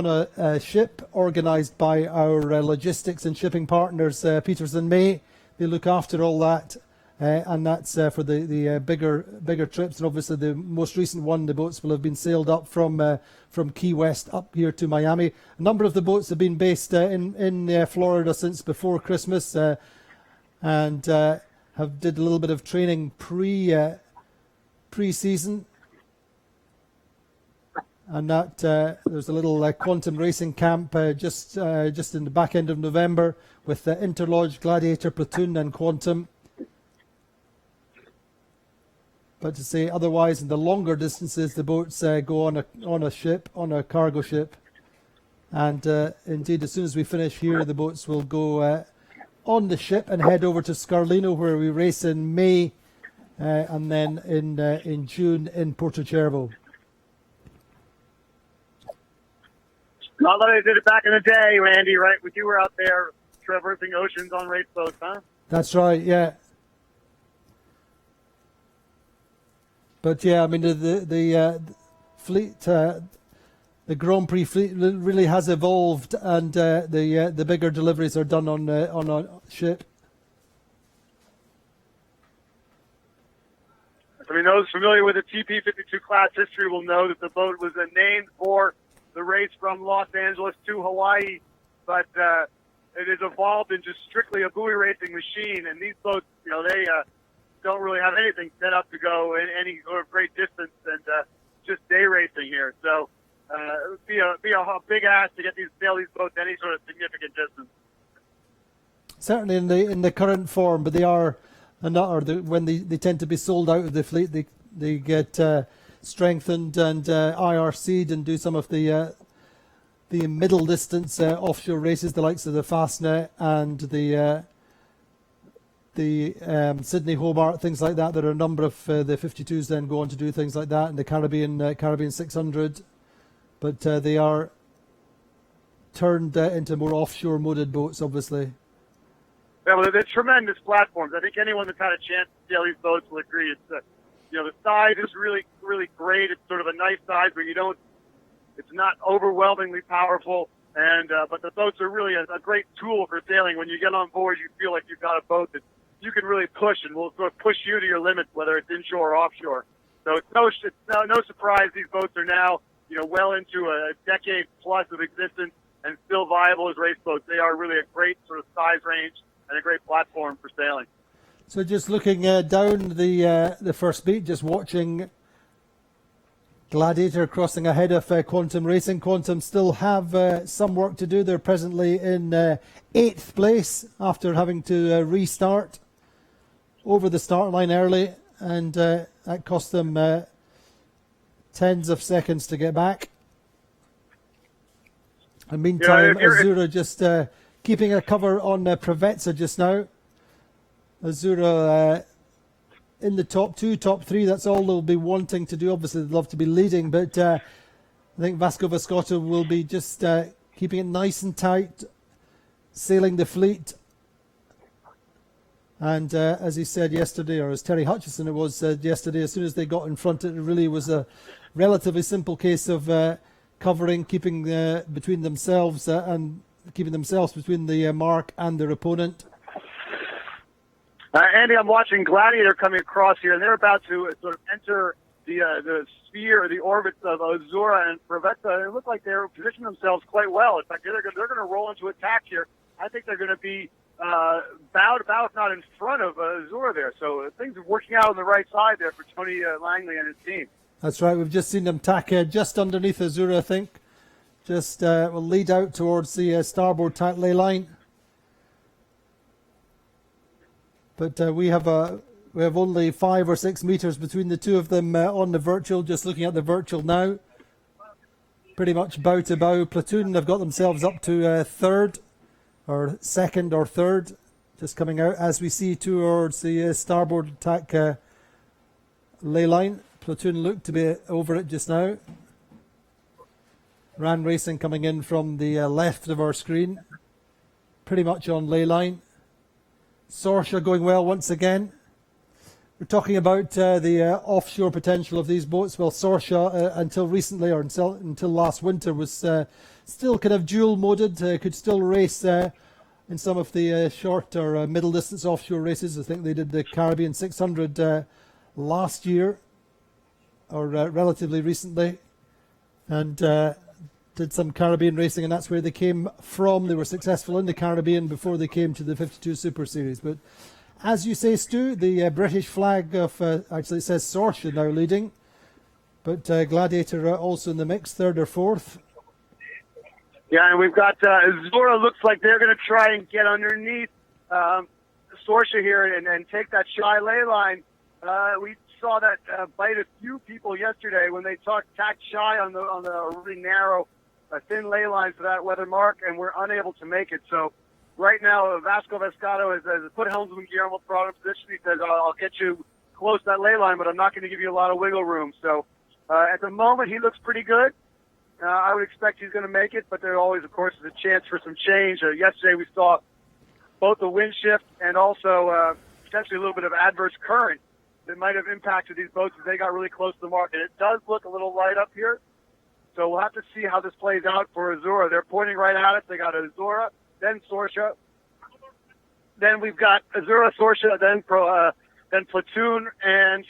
a ship organised by our logistics and shipping partners, Peters and May. They look after all that, and that's for the bigger trips. And obviously, the most recent one, the boats will have been sailed up from Key West up here to Miami. A number of the boats have been based in Florida since before Christmas, and have did a little bit of training pre-season. And that there's a little quantum racing camp just in the back end of November with Interlodge, Gladiator, Platoon and Quantum. But to say otherwise, in the longer distances, the boats go on a cargo ship. And indeed, as soon as we finish here, the boats will go on the ship and head over to Scarlino, where we race in May, and then in June in Porto Cervo. Not like they did it back in the day, Randy, right? When you were out there traversing oceans on race boats, huh? That's right, yeah. But yeah, I mean the fleet, the Grand Prix fleet really has evolved, and the bigger deliveries are done on a ship. I mean, those familiar with the TP52 class history will know that the boat was named for the race from Los Angeles to Hawaii, but it has evolved into strictly a buoy racing machine. And these boats, they don't really have anything set up to go in any sort of great distance, and just day racing here. So it would be a big ask to sail these boats any sort of significant distance. Certainly in the current form, but they are when they tend to be sold out of the fleet, they get strengthened and IRC'd and do some of the middle distance offshore races, the likes of the Fastnet and the Sydney Hobart, things like that. There are a number of the 52s then go on to do things like that, and the Caribbean 600, but they are turned into more offshore moded boats, obviously. Yeah, well, they're tremendous platforms. I think anyone that's had a chance to sail these boats will agree. It's the size is really, really great. It's sort of a nice size where it's not overwhelmingly powerful, and but the boats are really a great tool for sailing. When you get on board, you feel like you've got a boat that you can really push and will sort of push you to your limits, whether it's inshore or offshore. So it's no surprise these boats are now well into a decade plus of existence and still viable as race boats. They are really a great sort of size range and a great platform for sailing. So just looking down the first beat, just watching Gladiator crossing ahead of Quantum Racing. Quantum still have some work to do. They're presently in 8th place after having to restart over the start line early, and that cost them tens of seconds to get back. And meantime, Azura just keeping a cover on Prevezza just now. Azura in the top 2, top 3, that's all they'll be wanting to do. Obviously, they'd love to be leading, but I think Vasco Vascoto will be just keeping it nice and tight, sailing the fleet And as he said yesterday, or as Terry Hutchison it was said yesterday, as soon as they got in front, it really was a relatively simple case of covering, keeping between themselves and keeping themselves between the mark and their opponent. Andy, I'm watching Gladiator coming across here, and they're about to sort of enter the sphere, the orbit of Azura and Prevetta. It looked like they're positioning themselves quite well. In fact, they're going to roll into attack here. I think they're going to be about, if not in front of Azura there. So things are working out on the right side there for Tony Langley and his team. That's right. We've just seen them tack just underneath Azura, I think. Just will lead out towards the starboard tack ley line. But we have only 5 or 6 meters between the two of them on the virtual. Just looking at the virtual now, pretty much bow to bow. Platoon have got themselves up to third, or second or third, just coming out as we see towards the starboard attack ley line. Platoon look to be over it just now. Ran Racing coming in from the left of our screen, pretty much on ley line. Sorsha going well once again. We're talking about the offshore potential of these boats. Well, Sorsha, until recently, or until last winter, was still kind of dual moded, could still race in some of the short or middle distance offshore races. I think they did the Caribbean 600 last year, or relatively recently, and did some Caribbean racing, and that's where they came from. They were successful in the Caribbean before they came to the 52 Super Series. But as you say, Stu, the British flag of, actually it says Sorsha now leading, but Gladiator also in the mix, third or fourth. Yeah, and we've got Azura. Looks like they're going to try and get underneath Sorsha here and take that shy ley line. We saw that bite a few people yesterday when they tacked shy on the really narrow, thin ley line for that weather mark, and we're unable to make it. So right now, Vasco Vescato has put helmsman Guillermo Prado in position. He says, I'll get you close to that ley line, but I'm not going to give you a lot of wiggle room. So at the moment, he looks pretty good. I would expect he's going to make it, but there always, of course, is a chance for some change. Yesterday, we saw both the wind shift and also potentially a little bit of adverse current that might have impacted these boats as they got really close to the mark. And it does look a little light up here. So we'll have to see how this plays out for Azura. They're pointing right at it. They got Azura, then Sorsha. Then we've got Azura, Sorsha, then Platoon. And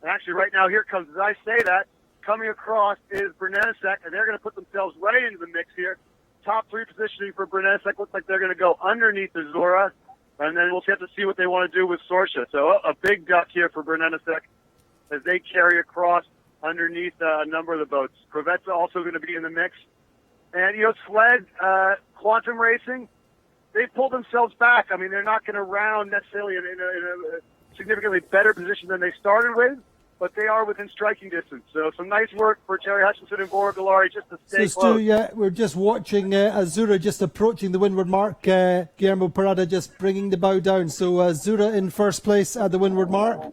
actually right now here comes, as I say that, coming across is Brunetesek, and they're going to put themselves right into the mix here. Top 3 positioning for Brunetesek. Looks like they're going to go underneath Azura. And then we'll have to see what they want to do with Sorsha. So a big duck here for Brunetesek as they carry across underneath a number of the boats. Prevetta also going to be in the mix. And, Sled, Quantum Racing, they pulled themselves back. I mean, they're not going to round necessarily in a significantly better position than they started with, but they are within striking distance. So some nice work for Terry Hutchinson and Bora Gulari just to stay close. Stu, yeah, we're just watching Azura just approaching the windward mark. Guillermo Parada just bringing the bow down. So Azura in first place at the windward mark.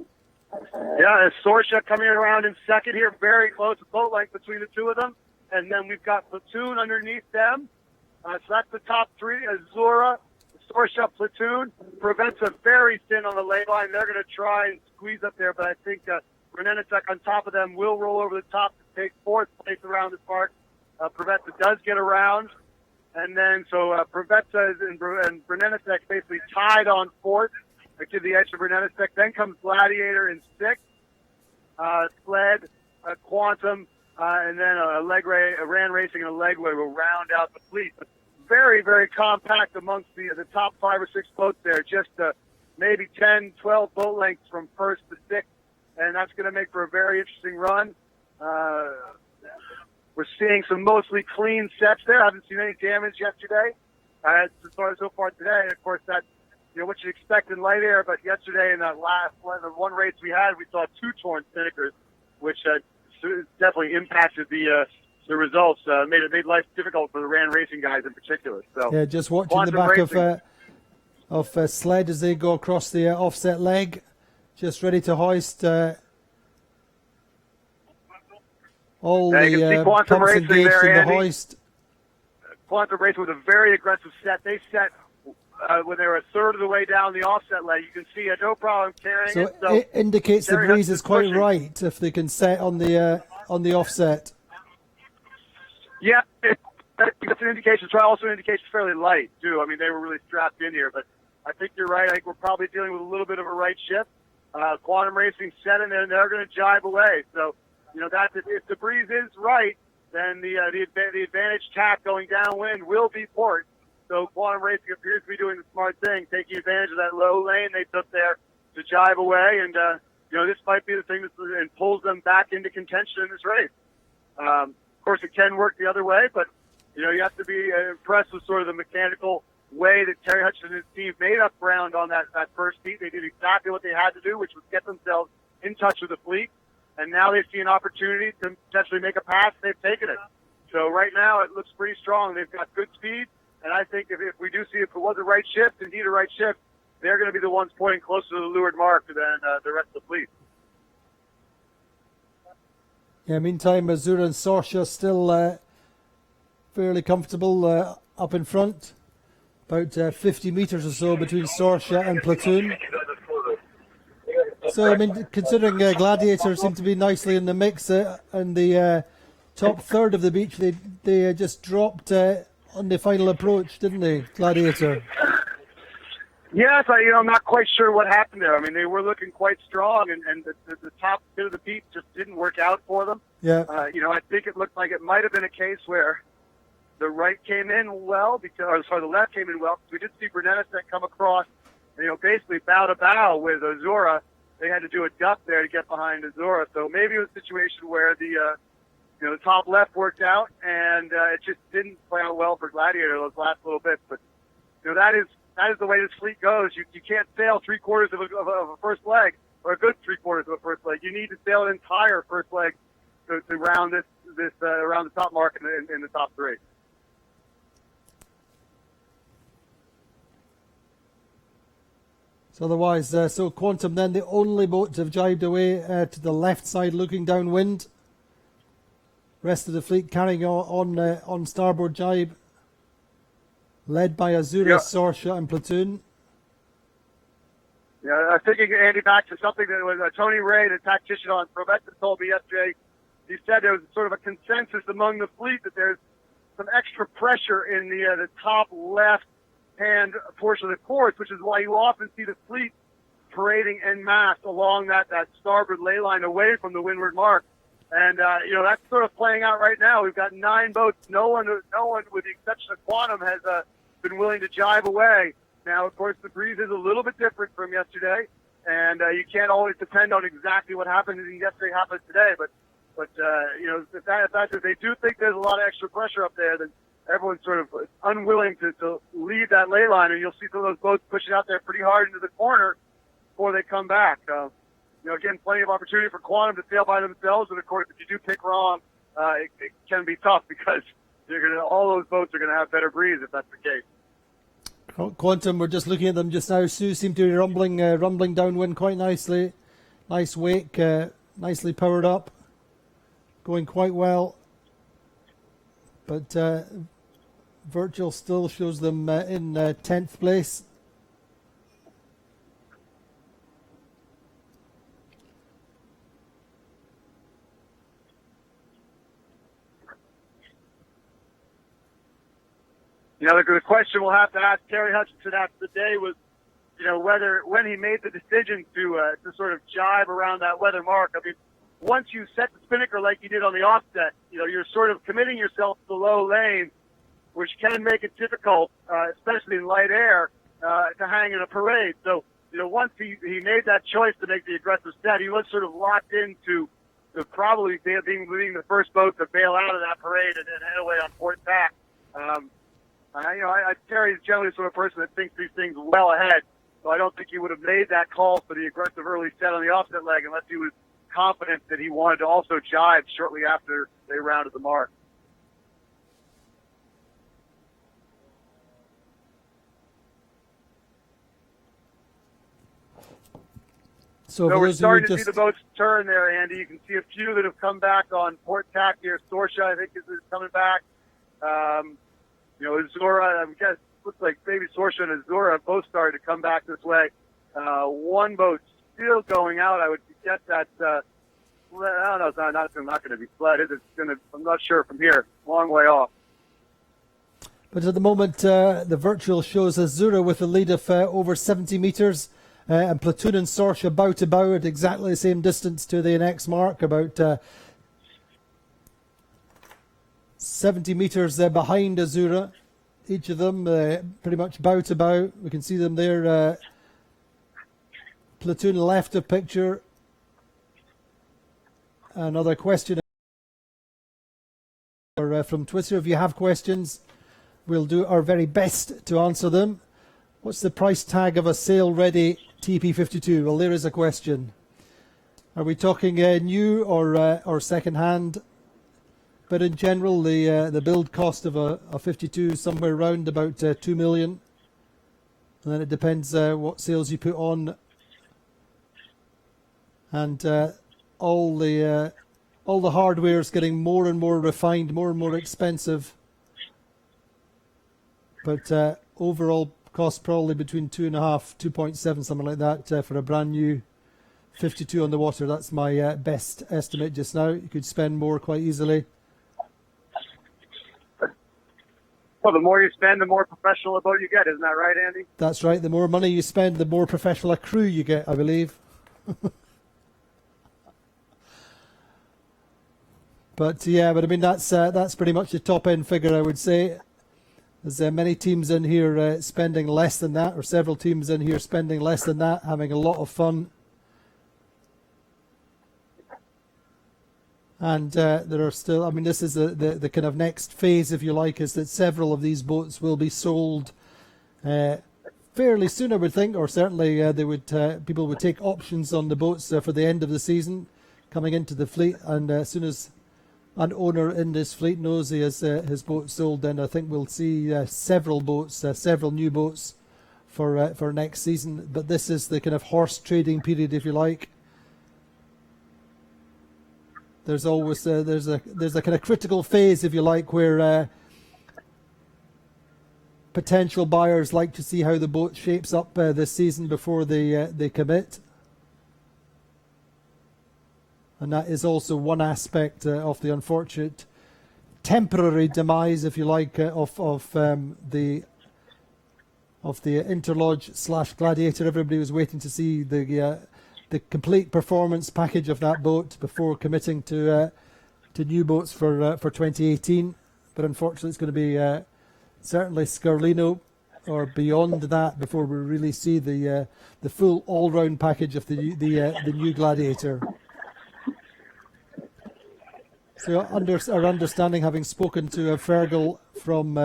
Yeah, Sorsha coming around in second here, very close, a boat length between the two of them. And then we've got Platoon underneath them. So that's the top 3. Azura, Sorsha, Platoon. Preventa very thin on the ley line. They're going to try and squeeze up there, but I think Brunetesek on top of them will roll over the top to take 4th place around this park. Prevetta does get around. And then so Prevetta and Brunetesek basically tied on 4th. They give the edge to Brunetesek. Then comes Gladiator in 6th. Sled, Quantum, and then Ran Racing and Allegre will round out the fleet. But very, very compact amongst the top 5 or 6 boats there. Just maybe 10, 12 boat lengths from 1st to 6th. And that's going to make for a very interesting run. We're seeing some mostly clean sets there. I haven't seen any damage yesterday. So far today, and of course that's what you expect in light air. But yesterday in that the one race we had, we saw 2 torn spinnakers, which definitely impacted the results. Made life difficult for the Ran Racing guys in particular. So yeah, just watching the back of Sled as they go across the offset leg. Just ready to hoist all the pumps engaged in the hoist. Quantum Racing with a very aggressive set. They set when they were a third of the way down the offset leg. You can see no problem carrying So it. So it indicates the Terry breeze Hudson's is quite pushing. right if they can set on the offset. Yeah, that's an indication. It's also an indication it's fairly light, too. I mean, they were really strapped in here, but I think you're right. I think we're probably dealing with a little bit of a right shift. Quantum Racing set in there, and they're going to jibe away. So, that if the breeze is right, then the advantage tack going downwind will be port. So Quantum Racing appears to be doing the smart thing, taking advantage of that low lane they took there to jibe away. And, this might be the thing that pulls them back into contention in this race. Of course, it can work the other way, but, you have to be impressed with sort of the mechanical way that Terry Hutchinson and his team made up ground on that first heat. They did exactly what they had to do, which was get themselves in touch with the fleet. And now they see an opportunity to potentially make a pass. They've taken it. So right now it looks pretty strong. They've got good speed. And I think if we do see if it was a right shift, indeed a right shift, they're going to be the ones pointing closer to the leeward mark than the rest of the fleet. Yeah, meantime, Azura and Sorsha still fairly comfortable up in front. About 50 metres or so between Sorsha and Platoon. So, I mean, considering Gladiator seem to be nicely in the mix and the top third of the beach, they just dropped on the final approach, didn't they, Gladiator? Yes, I'm not quite sure what happened there. I mean, they were looking quite strong, and the top bit of the beach just didn't work out for them. Yeah. I think it looked like it might have been a case where the right came in well, the left came in well. We did see Brunetteset come across, basically bow to bow with Azura. They had to do a duck there to get behind Azura. So maybe it was a situation where the top left worked out, and it just didn't play out well for Gladiator those last little bits. But that is the way this fleet goes. You can't sail 3/4 of a first leg, or a good 3/4 of a first leg. You need to sail an entire first leg to round this around the top mark in the top three. So otherwise, so Quantum then the only boat to have jibed away to the left side, looking downwind. Rest of the fleet carrying on starboard jibe, led by Azura, Sorsha, and Platoon. Yeah, I'm thinking, Andy, back to something that was Tony Ray, the tactician on Provetta, told me yesterday. He said there was sort of a consensus among the fleet that there's some extra pressure in the top left-hand portion of the course, which is why you often see the fleet parading en masse along that starboard ley line away from the windward mark. And, that's sort of playing out right now. We've got 9 boats. No one, with the exception of Quantum, has been willing to jibe away. Now, of course, the breeze is a little bit different from yesterday, and you can't always depend on exactly what happened yesterday happens today. But if they do think there's a lot of extra pressure up there, then everyone's sort of unwilling to leave that ley line, and you'll see some of those boats pushing out there pretty hard into the corner before they come back. Again, plenty of opportunity for Quantum to sail by themselves, and of course, if you do pick wrong, it can be tough because all those boats are going to have better breeze if that's the case. Quantum, we're just looking at them just now. Sue seemed to be rumbling downwind quite nicely. Nice wake, nicely powered up, going quite well. But Virtual still shows them in 10th place. The question we'll have to ask Terry Hutchinson after the day was, when he made the decision to sort of jibe around that weather mark. I mean, once you set the spinnaker like you did on the offset, you're sort of committing yourself to the low lane, which can make it difficult, especially in light air, to hang in a parade. So, once he made that choice to make the aggressive set, he was sort of locked into probably being the first boat to bail out of that parade and head away on port tack. Terry's generally the sort of person that thinks these things well ahead, so I don't think he would have made that call for the aggressive early set on the offset leg unless he was confident that he wanted to also jibe shortly after they rounded the mark. So we're starting to see the boats turn there, Andy. You can see a few that have come back on port tack here. Sorsha, I think, is coming back. Azura, looks like maybe Sorsha and Azura have both started to come back this way. One boat still going out. I would guess that, I don't know, it's not going to be flood. It's going to, I'm not sure from here. Long way off. But at the moment, the virtual shows Azura with a lead of over 70 metres. And Platoon and Sorsha bow to bow at exactly the same distance to the next mark, about 70 metres behind Azura. Each of them pretty much bow to bow. We can see them there. Platoon left of picture. Another question from Twitter. If you have questions, we'll do our very best to answer them. What's the price tag of a sail-ready TP52? Well, there is a question. Are we talking new or second-hand? But in general, the build cost of a 52 is somewhere around about 2 million. And then it depends what sails you put on. And all the hardware is getting more and more refined, more and more expensive. But overall cost probably between 2.5, 2.7, something like that for a brand new 52 on the water. That's my best estimate just now. You could spend more quite easily. Well, the more you spend, the more professional a boat you get. Isn't that right, Andy? That's right. The more money you spend, the more professional a crew you get, I believe. But yeah, but I mean that's pretty much the top end figure, I would say. There's many teams in here spending less than that, or several teams in here spending less than that, having a lot of fun. And there are still, I mean, this is the kind of next phase, if you like, is that several of these boats will be sold fairly soon, I would think, or certainly they would people would take options on the boats for the end of the season coming into the fleet. And as soon as an owner in this fleet knows he has his boat sold, then I think we'll see several boats, several new boats for next season. But this is the kind of horse trading period, if you like. There's always there's a kind of critical phase, if you like, where potential buyers like to see how the boat shapes up this season before they commit. And that is also one aspect of the unfortunate temporary demise, if you like, of the Interlodge / Gladiator. Everybody was waiting to see the complete performance package of that boat before committing to new boats for 2018. But unfortunately, it's going to be certainly Scarlino or beyond that before we really see the full all-round package of the new Gladiator. So our understanding, having spoken to Fergal from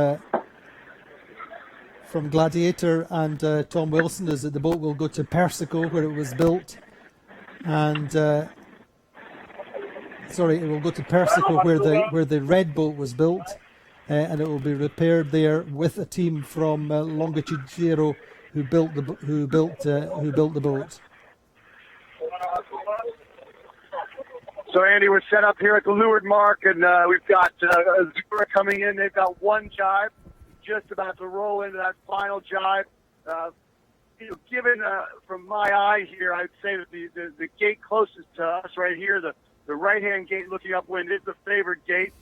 Gladiator and Tom Wilson, is that the boat will go to Persico, where it was built, and sorry, it will go to Persico, where the red boat was built, and it will be repaired there with a team from Longitude Zero who built the boat. So, Andy, we're set up here at the leeward mark, and we've got Azura coming in. They've got one jibe, just about to roll into that final jibe. Given from my eye here, I'd say that the gate closest to us right here, the right-hand gate looking upwind, is the favored gate,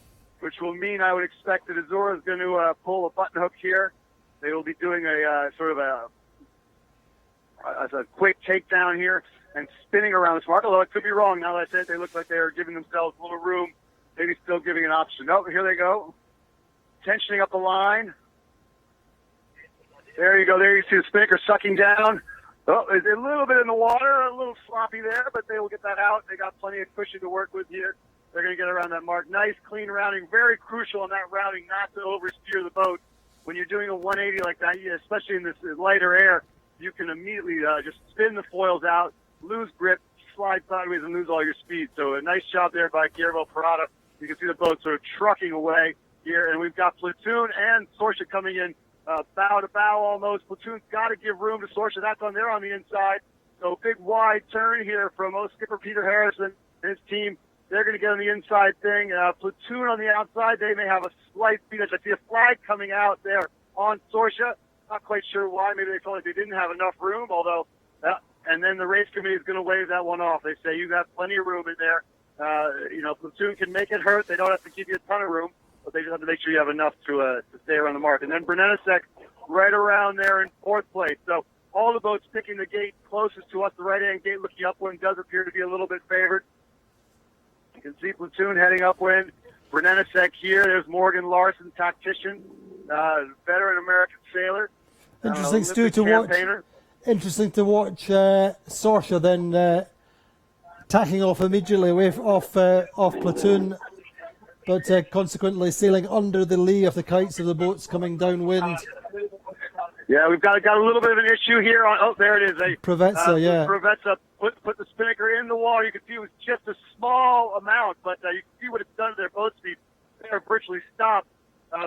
which will mean I would expect that Azura is going to pull a button hook here. They will be doing a sort of a quick takedown here and spinning around this mark, although it could be wrong. Now that I said, they look like they're giving themselves a little room, maybe still giving an option. Oh, here they go. Tensioning up the line. There you go. There you see the spinnaker sucking down. Oh, it's a little bit in the water, a little sloppy there, but they will get that out. They got plenty of cushion to work with here. They're going to get around that mark. Nice, clean rounding. Very crucial on that rounding not to oversteer the boat. When you're doing a 180 like that, especially in this lighter air, you can immediately just spin the foils out, lose grip, slide sideways, and lose all your speed. So a nice job there by Guillermo Parada. You can see the boat sort of trucking away here, and we've got Platoon and Sorsha coming in bow to bow almost. Platoon's got to give room to Sorsha. That's on there on the inside. So big wide turn here from skipper Peter Harrison and his team. They're going to get on the inside thing. Platoon on the outside. They may have a slight speed. I see a flag coming out there on Sorsha. Not quite sure why. Maybe they felt like they didn't have enough room, although, and then the race committee is going to waive that one off. They say you got plenty of room in there. Platoon can make it hurt. They don't have to give you a ton of room, but they just have to make sure you have enough to stay around the mark. And then Brunelesek right around there in fourth place. So all the boats picking the gate closest to us, the right-hand gate looking upwind, does appear to be a little bit favored. You can see Platoon heading upwind. Brunelesek here. There's Morgan Larson, tactician, veteran American sailor. Interesting, Stu, to campaigner. watch. Interesting to watch Sorsha then tacking off immediately away off Platoon, but consequently sailing under the lee of the kites of the boats coming downwind. Yeah, we've got a little bit of an issue here. There it is. Provezza, yeah. Provezza put the spinnaker in the water. You can see it was just a small amount, but you can see what it's done to their boat speed. They are virtually stopped.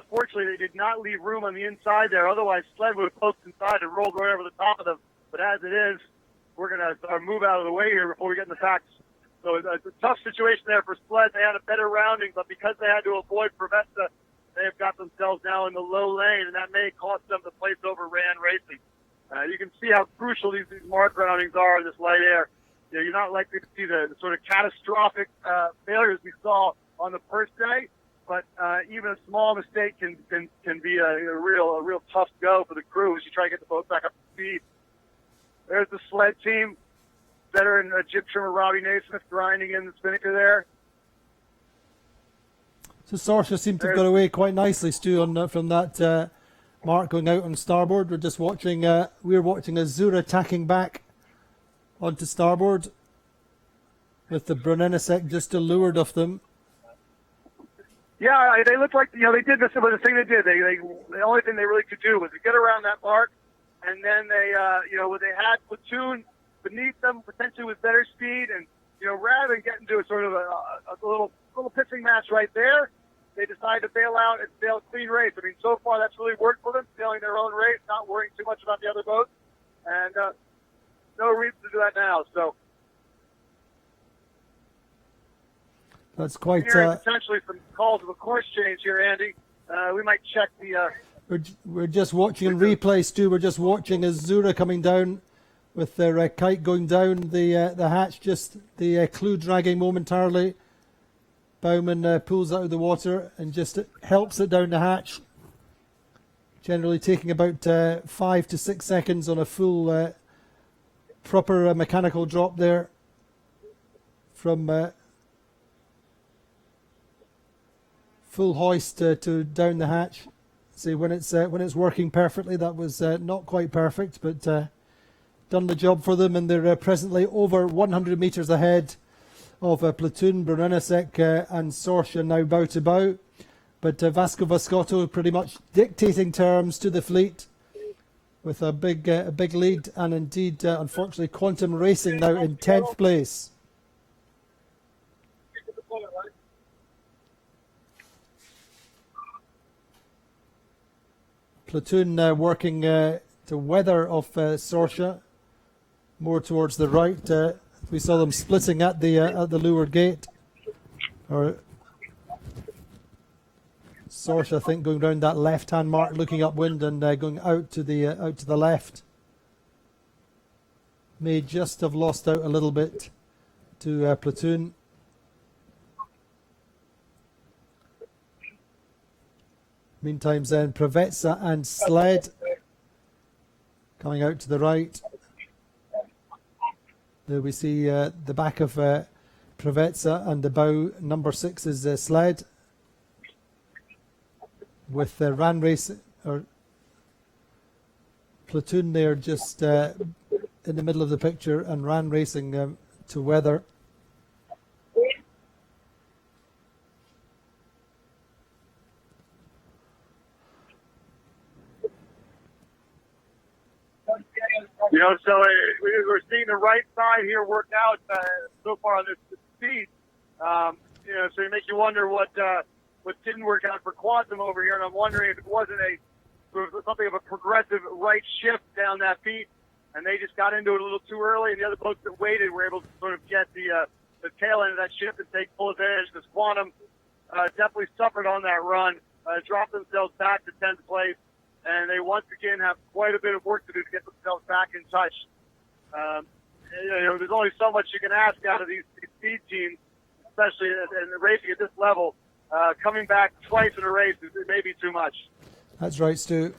Fortunately, they did not leave room on the inside there. Otherwise, sled would have closed inside and rolled right over the top of them. But as it is, we're going to move out of the way here before we get in the facts. So it's a tough situation there for sled. They had a better rounding, but because they had to avoid Provezza, they have got themselves now in the low lane, and that may cost them the place over Rand Racing. You can see how crucial these mark roundings are in this light air. You're not likely to see the sort of catastrophic failures we saw on the first day. But even a small mistake can be a real tough go for the crew as you try to get the boat back up to speed. There's the sled team, veteran jib trimmer Robbie Naismith grinding in the spinnaker there. So Sorsha seemed to have got away quite nicely, Stu, from that mark going out on starboard. We're just watching. We're watching Azura tacking back onto starboard with the Brunelesek just to leeward of them. Yeah, they looked like, they did this, but the thing they did, the only thing they really could do was to get around that mark, and then they, when they had Platoon beneath them, potentially with better speed, and, rather than get into a sort of a little pitching match right there, they decided to bail out and sail a clean race. I mean, so far that's really worked for them, sailing their own race, not worrying too much about the other boats, and no reason to do that now, so. That's quite. Potentially some calls of a course change here, Andy. We might check the. We're just watching in replay, Stu. We're just watching Azura coming down with their kite going down the hatch. Just the clew dragging momentarily. Bowman pulls out of the water and just helps it down the hatch. Generally taking about 5 to 6 seconds on a full proper mechanical drop there from. Full hoist to down the hatch. See, when it's working perfectly, that was not quite perfect, but done the job for them, and they're presently over 100 metres ahead of Platoon, Brunelesek and Sorsha now bow to bow. But Vasco Vascotto pretty much dictating terms to the fleet with a big lead, and indeed, unfortunately, Quantum Racing now in 10th place. Platoon working to weather of Sorsha, more towards the right. We saw them splitting at the leeward gate. Or Sorsha, I think, going round that left-hand mark, looking upwind and going out to the left. May just have lost out a little bit to Platoon. Meantime, then Provezza and Sled coming out to the right. There we see the back of Provezza, and the bow number 6 is Sled with the Ran Race or Platoon there just in the middle of the picture, and Ran Racing to weather. So we're seeing the right side here work out so far on this speed. So it makes you wonder what didn't work out for Quantum over here, and I'm wondering if it wasn't something of a progressive right shift down that beat, and they just got into it a little too early, and the other boats that waited were able to sort of get the tail end of that shift and take full advantage, because Quantum definitely suffered on that run, dropped themselves back to 10th place. and they once again have quite a bit of work to do to get themselves back in touch. There's only so much you can ask out of these speed teams, especially in the racing at this level. Coming back twice in a race is maybe too much. That's right, Stu.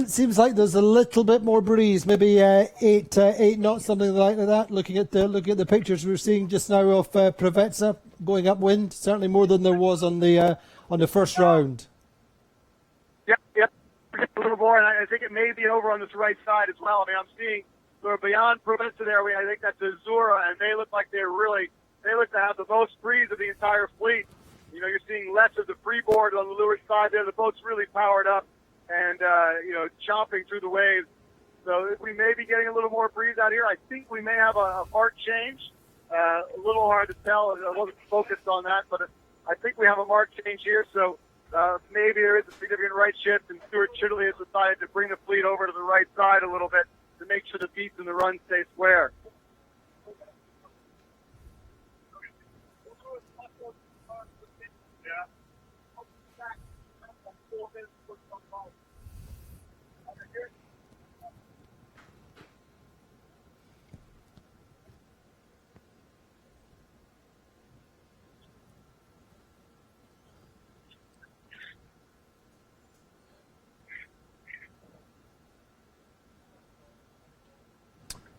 Seems like there's a little bit more breeze, maybe 8 knots, something like that. Looking at the pictures we're seeing just now of Preveza going upwind, certainly more than there was on the first round. Yep. A little more, and I think it may be over on this right side as well. I mean, I'm seeing sort of beyond Preveza there. I think that's Azura, and they look like they look to have the most breeze of the entire fleet. You're seeing less of the freeboard on the leeward side there. The boat's really powered up and, chomping through the waves. So we may be getting a little more breeze out here. I think we may have a marked change. A little hard to tell. I wasn't focused on that, but I think we have a marked change here. So maybe there is a significant right shift, and Stuart Chidley has decided to bring the fleet over to the right side a little bit to make sure the beats and the run stay square.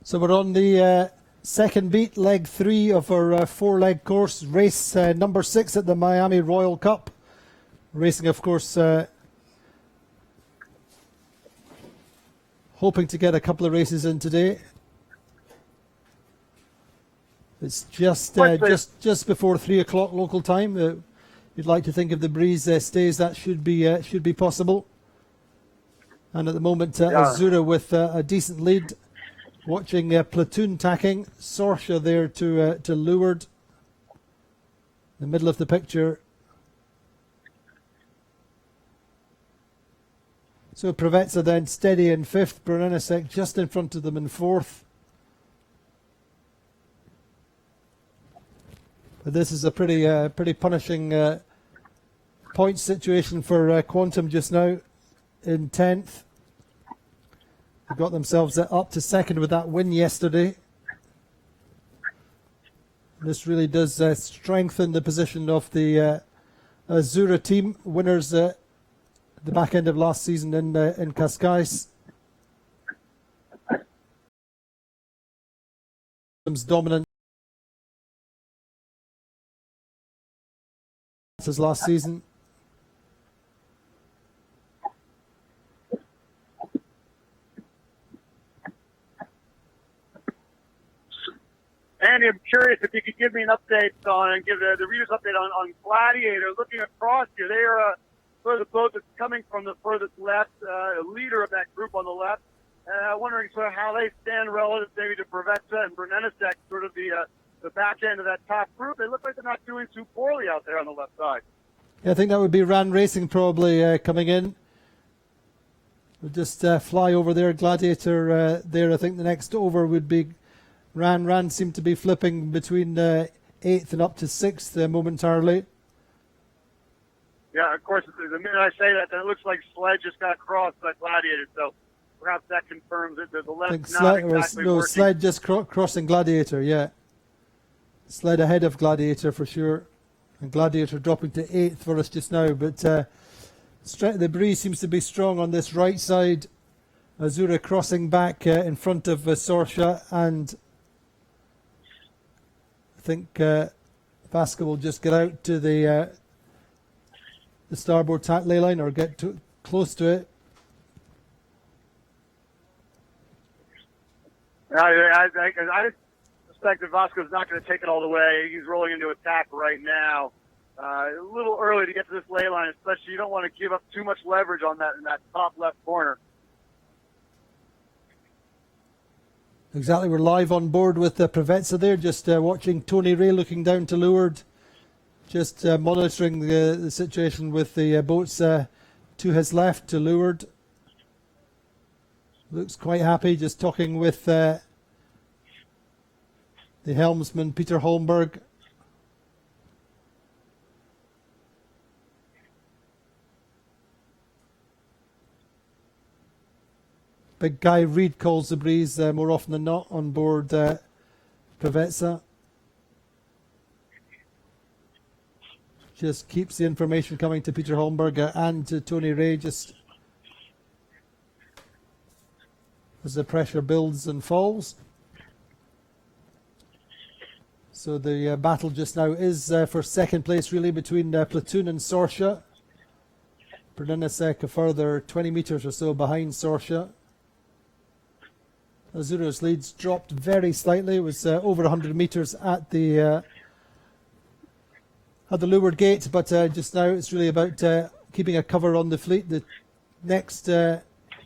So we're on the second beat, leg 3 of our 4-leg course, race number 6 at the Miami Royal Cup. Racing, of course, hoping to get a couple of races in today. It's just before 3 o'clock local time. You'd like to think if the breeze stays, that should be possible. And at the moment, Azura with a decent lead. Watching platoon tacking, Sorsha there to leeward, the middle of the picture. So Preveza then steady in 5th, Brunelesek just in front of them in 4th. But this is a pretty punishing point situation for Quantum just now in 10th. They got themselves up to 2nd with that win yesterday. This really does strengthen the position of the Azura team, winners at the back end of last season in Cascais. Dominant as last season. Andy, I'm curious if you could give me an update and give the readers update on Gladiator. Looking across here, they are sort of the boat that's coming from the furthest left, leader of that group on the left. Wondering sort of how they stand relative maybe to Preveza and Brunelesek, sort of the back end of that top group. They look like they're not doing too poorly out there on the left side. Yeah, I think that would be Ran Racing probably coming in. We'll just fly over there. Gladiator there. I think the next over would be Ran seemed to be flipping between 8th and up to 6th momentarily. Yeah, of course, the minute I say that, then it looks like Sled just got crossed by Gladiator, so perhaps that confirms it. The left not exactly working. Sled just crossing Gladiator, yeah. Sled ahead of Gladiator for sure. And Gladiator dropping to 8th for us just now, but the breeze seems to be strong on this right side. Azura crossing back in front of Sorsha, and I think Vasca will just get out to the starboard tack ley line or get close to it. I suspect that Vasco's not going to take it all the way. He's rolling into attack right now. A little early to get to this ley line, especially you don't want to give up too much leverage on that in that top left corner. Exactly, we're live on board with Preveza there, just watching Tony Ray looking down to leeward, just monitoring the situation with the boats to his left to leeward. Looks quite happy, just talking with the helmsman Peter Holmberg. Big Guy Reid calls the breeze more often than not on board Preveza. Just keeps the information coming to Peter Holmberg and to Tony Ray, just as the pressure builds and falls. So the battle just now is for second place, really, between Platoon and Sorsha. Brunenacek a further 20 metres or so behind Sorsha. Azuro's leads dropped very slightly. It was over 100 metres at the leeward gate, but just now it's really about keeping a cover on the fleet. The next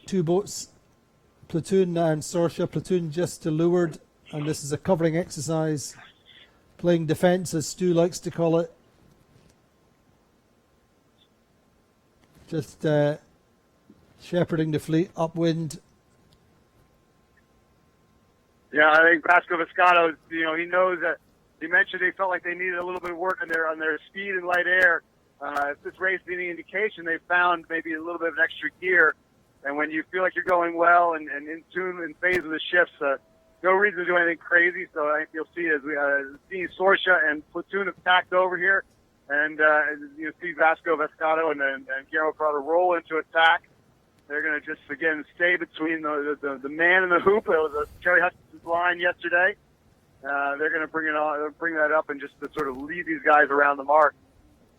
two boats, Platoon and Sorsha. Platoon just to leeward, and this is a covering exercise, playing defence, as Stu likes to call it. Just shepherding the fleet upwind. Yeah, I think Vasco Vescato, he knows that. He mentioned they felt like they needed a little bit of work on their speed and light air. If this race being an indication, they found maybe a little bit of an extra gear. And when you feel like you're going well and in tune in phase of the shifts, no reason to do anything crazy. So I think you'll see as we see Sorsha and Platoon have tacked over here, and you see Vasco Vescato and Guillermo Prado roll into attack. They're going to just again stay between the man and the hoop. It was Jerry Hudson's line yesterday. They're going to bring that up and just to sort of lead these guys around the mark.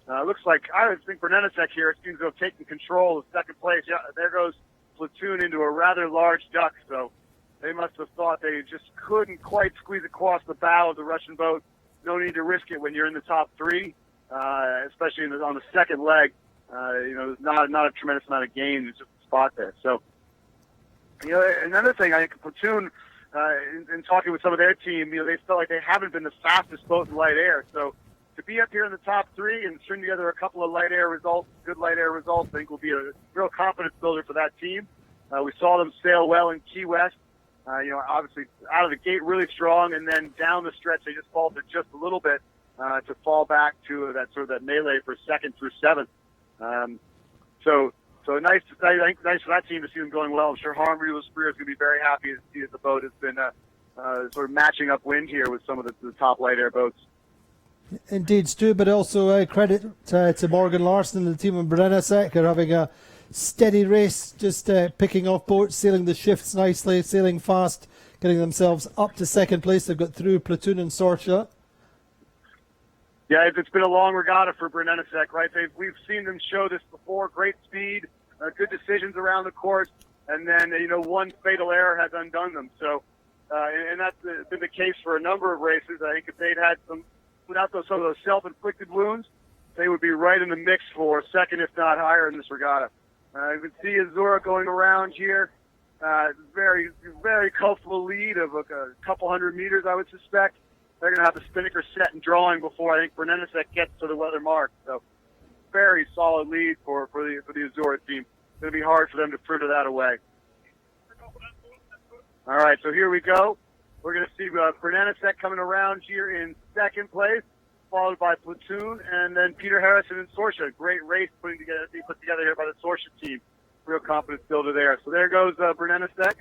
Looks like, I would think Brunenacek here seems to have taken control of second place. Yeah, there goes Platoon into a rather large duck, so they must have thought they just couldn't quite squeeze across the bow of the Russian boat. No need to risk it when you're in the top three, especially on the second leg. There's not a tremendous amount of gain. It's just a spot there. So, another thing, I think Platoon, in talking with some of their team, they felt like they haven't been the fastest boat in light air. So to be up here in the top three and string together a couple of light air results, good light air results, I think will be a real confidence builder for that team. We saw them sail well in Key West. Obviously out of the gate really strong, and then down the stretch they just faltered just a little bit to fall back to that melee for second through seventh. So nice for that team to see them going well. I'm sure Harmony with Spear is going to be very happy to see that the boat has been sort of matching up wind here with some of the top light air boats. Indeed, Stu, but also credit to Morgan Larson and the team in Brunenacek are having a steady race, just picking off boats, sailing the shifts nicely, sailing fast, getting themselves up to second place. They've got through Platoon and Sorsha. Yeah, it's been a long regatta for Brunenacek, right? We've seen them show this before. Great speed, good decisions around the course, and then one fatal error has undone them. So, and that's been the case for a number of races. I think if they'd had without some of those self-inflicted wounds, they would be right in the mix for second, if not higher, in this regatta. You can see Azura going around here. Very, very comfortable lead of a couple hundred meters, I would suspect. They're going to have the spinnaker set and drawing before I think Brunenacek gets to the weather mark. So, very solid lead for the Azura team. It's going to be hard for them to fritter that away. All right, so here we go. We're going to see Brunenacek coming around here in second place, followed by Platoon, and then Peter Harrison and Sorsha. Great race being put together here by the Sorsha team. Real confidence builder there. So there goes Brunenacek.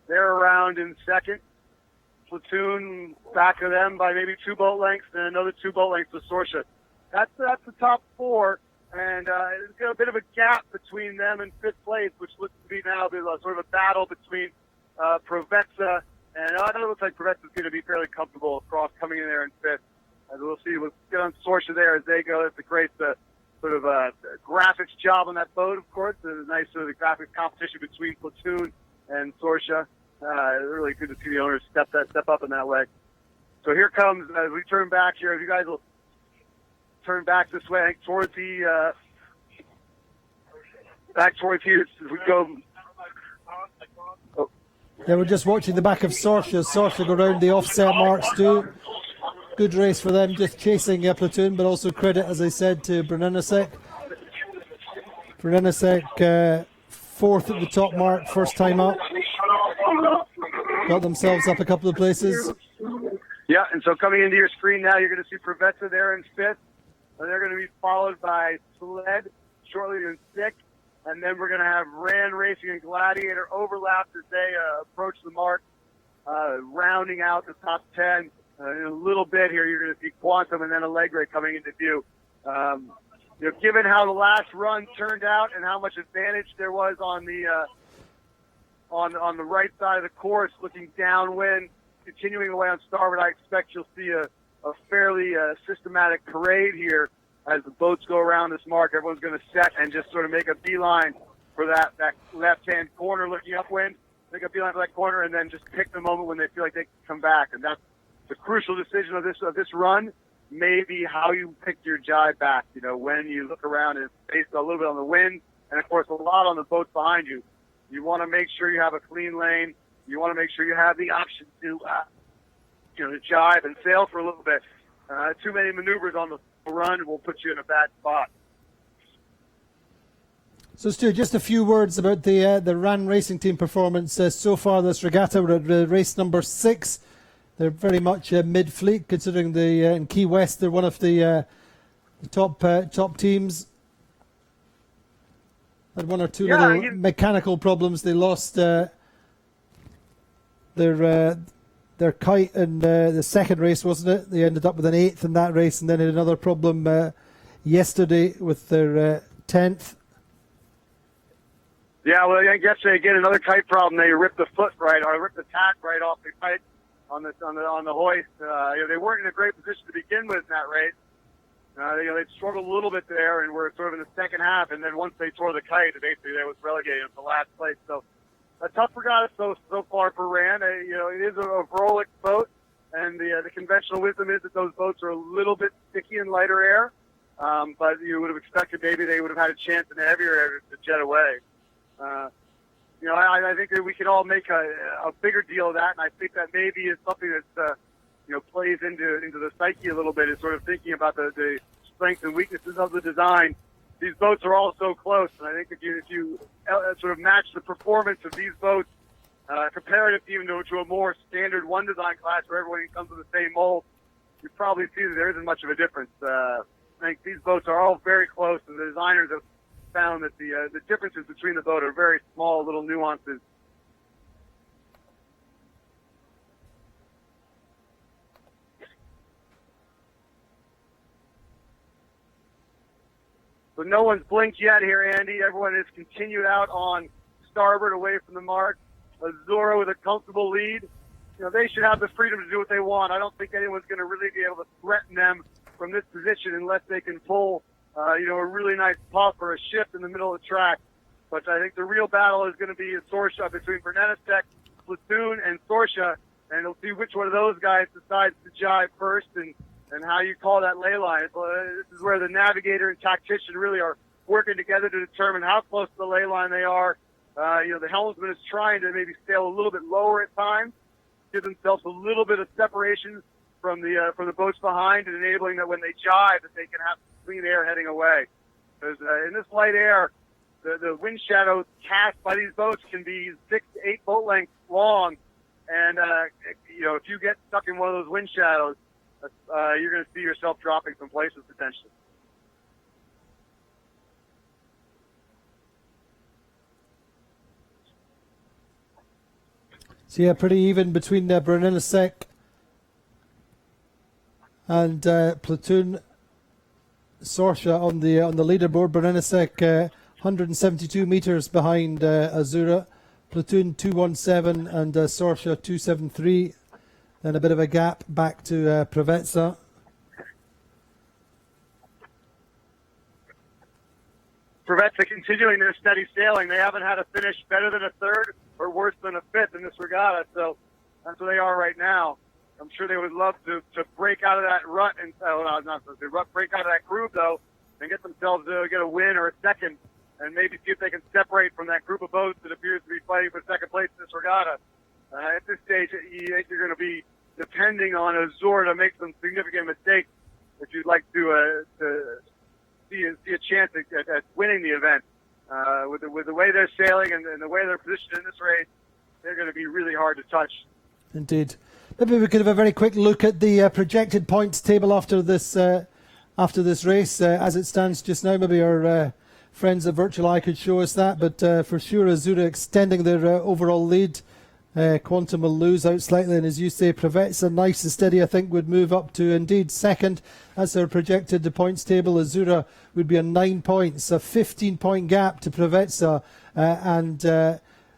They're around in second. Platoon back of them by maybe 2 boat lengths, and another 2 boat lengths with Sorsha. That's the top 4, and there's got a bit of a gap between them and fifth place, which looks to be now sort of a battle between Preveza, and it looks like Proveza's going to be fairly comfortable across coming in there in fifth. As we'll see, we'll get on Sorsha there as they go. It's a great sort of graphics job on that boat, of course. There's a nice sort of graphics competition between Platoon and Sorsha. Really good to see the owners step up in that way. So here comes, as we turn back here, if you guys will turn back this way, I think towards the, back towards here, as we go. Oh. Yeah, we're just watching the back of Sorsha. Sorsha go round the offset marks too. Good race for them, just chasing Platoon, but also credit, as I said, to Brunenacek. Brunenacek, fourth at the top mark, first time up. Got themselves up a couple of places. Yeah, and so coming into your screen now, you're going to see Preveza there in fifth. They're going to be followed by Sled shortly in sixth. and then we're going to have Rand Racing and Gladiator overlapped as they approach the mark, rounding out the top 10. In a little bit here, you're going to see Quantum and then Allegre coming into view. Given how the last run turned out and how much advantage there was on the right side of the course, looking downwind, continuing away on starboard, I expect you'll see a fairly systematic parade here as the boats go around this mark. Everyone's going to set and just sort of make a beeline for that left-hand corner looking upwind, make a beeline for that corner, and then just pick the moment when they feel like they can come back. And that's the crucial decision of this run. Maybe how you pick your jibe back, when you look around, is based a little bit on the wind and, of course, a lot on the boats behind you. You want to make sure you have a clean lane. You want to make sure you have the option to, to jibe and sail for a little bit. Too many maneuvers on the run will put you in a bad spot. So, Stu, just a few words about the RAN Racing Team performance so far this regatta. We're at race number 6. They're very much mid-fleet, considering in Key West they're one of the top teams. Had one or two little mechanical problems. They lost their kite in the second race, wasn't it? They ended up with an 8th in that race, and then had another problem yesterday with their 10th. Yeah, well, I guess again another kite problem. They ripped the tack right off the kite on the hoist. They weren't in a great position to begin with in that race. They struggled a little bit there, and were sort of in the second half. And then once they tore the kite, basically they was relegated to last place. So a tough regatta so far for Rand. It is a Vrolic boat, and the conventional wisdom is that those boats are a little bit sticky in lighter air. But you would have expected maybe they would have had a chance in the heavier air to jet away. I think that we can all make a bigger deal of that, and I think that maybe is something that plays into the psyche a little bit, is sort of thinking about the strengths and weaknesses of the design. These boats are all so close, and I think if you sort of match the performance of these boats comparative even to a more standard one design class where everyone comes with the same mold, you probably see that there isn't much of a difference. I think these boats are all very close, and the designers have found that the differences between the boat are very small, little nuances. So no one's blinked yet here, Andy. Everyone has continued out on starboard away from the mark. Azura with a comfortable lead. They should have the freedom to do what they want. I don't think anyone's going to really be able to threaten them from this position unless they can pull a really nice puff or a shift in the middle of the track. But I think the real battle is going to be Sorsha between Bernenestec, Platoon, and Sorsha, and we'll see which one of those guys decides to jibe first and how you call that ley line. This is where the navigator and tactician really are working together to determine how close to the ley line they are. The helmsman is trying to maybe sail a little bit lower at times, give themselves a little bit of separation from the boats behind, and enabling that when they jibe that they can have clean air heading away. Because in this light air, the wind shadow cast by these boats can be 6 to 8 boat lengths long, and if you get stuck in one of those wind shadows, you're going to see yourself dropping some places potentially. So yeah, pretty even between Bernenestec and Platoon. Sorsha on the leaderboard. Bernenestec 172 meters behind Azura. Platoon 217 and Sorsha 273. Then a bit of a gap back to Preveza. Preveza continuing their steady sailing. They haven't had a finish better than a third or worse than a fifth in this regatta, so that's where they are right now. I'm sure they would love to break out of that rut and break out of that groove though, and get themselves get a win or a second, and maybe see if they can separate from that group of boats that appears to be fighting for second place in this regatta. At this stage, you think you're going to be depending on Azura to make some significant mistakes if you'd like to see a chance at winning the event. With the way they're sailing and the way they're positioned in this race, they're going to be really hard to touch. Indeed. Maybe we could have a very quick look at the projected points table after this race as it stands just now. Maybe our friends at Virtual Eye could show us that, but for sure Azzurra extending their overall lead. Quantum will lose out slightly, and as you say, Preveza, nice and steady, I think, would move up to indeed second. As they're projected the points table, Azzurra would be on 9 points, a 15-point gap to Preveza, and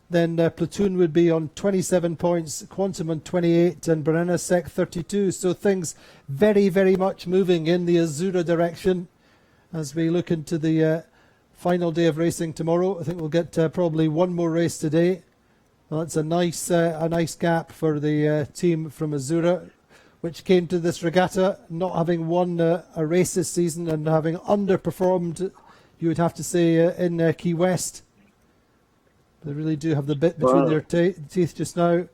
then Platoon would be on 27 points, Quantum on 28, and Brennesek 32. So things very, very much moving in the Azzurra direction as we look into the final day of racing tomorrow. I think we'll get probably one more race today. Well, that's a nice gap for the team from Azzurra, which came to this regatta not having won a race this season and having underperformed, you would have to say, in Key West. They really do have the bit between their teeth just now.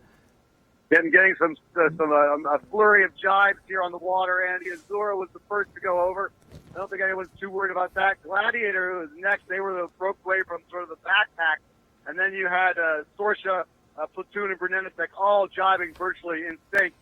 Getting some a flurry of jibes here on the water. Andy Azzurra was the first to go over. I don't think anyone's too worried about that. Gladiator, who was next, they were the broke away from sort of the backpack. And then you had Sorsha, Platoon, and Brennesek all jibing virtually in sync.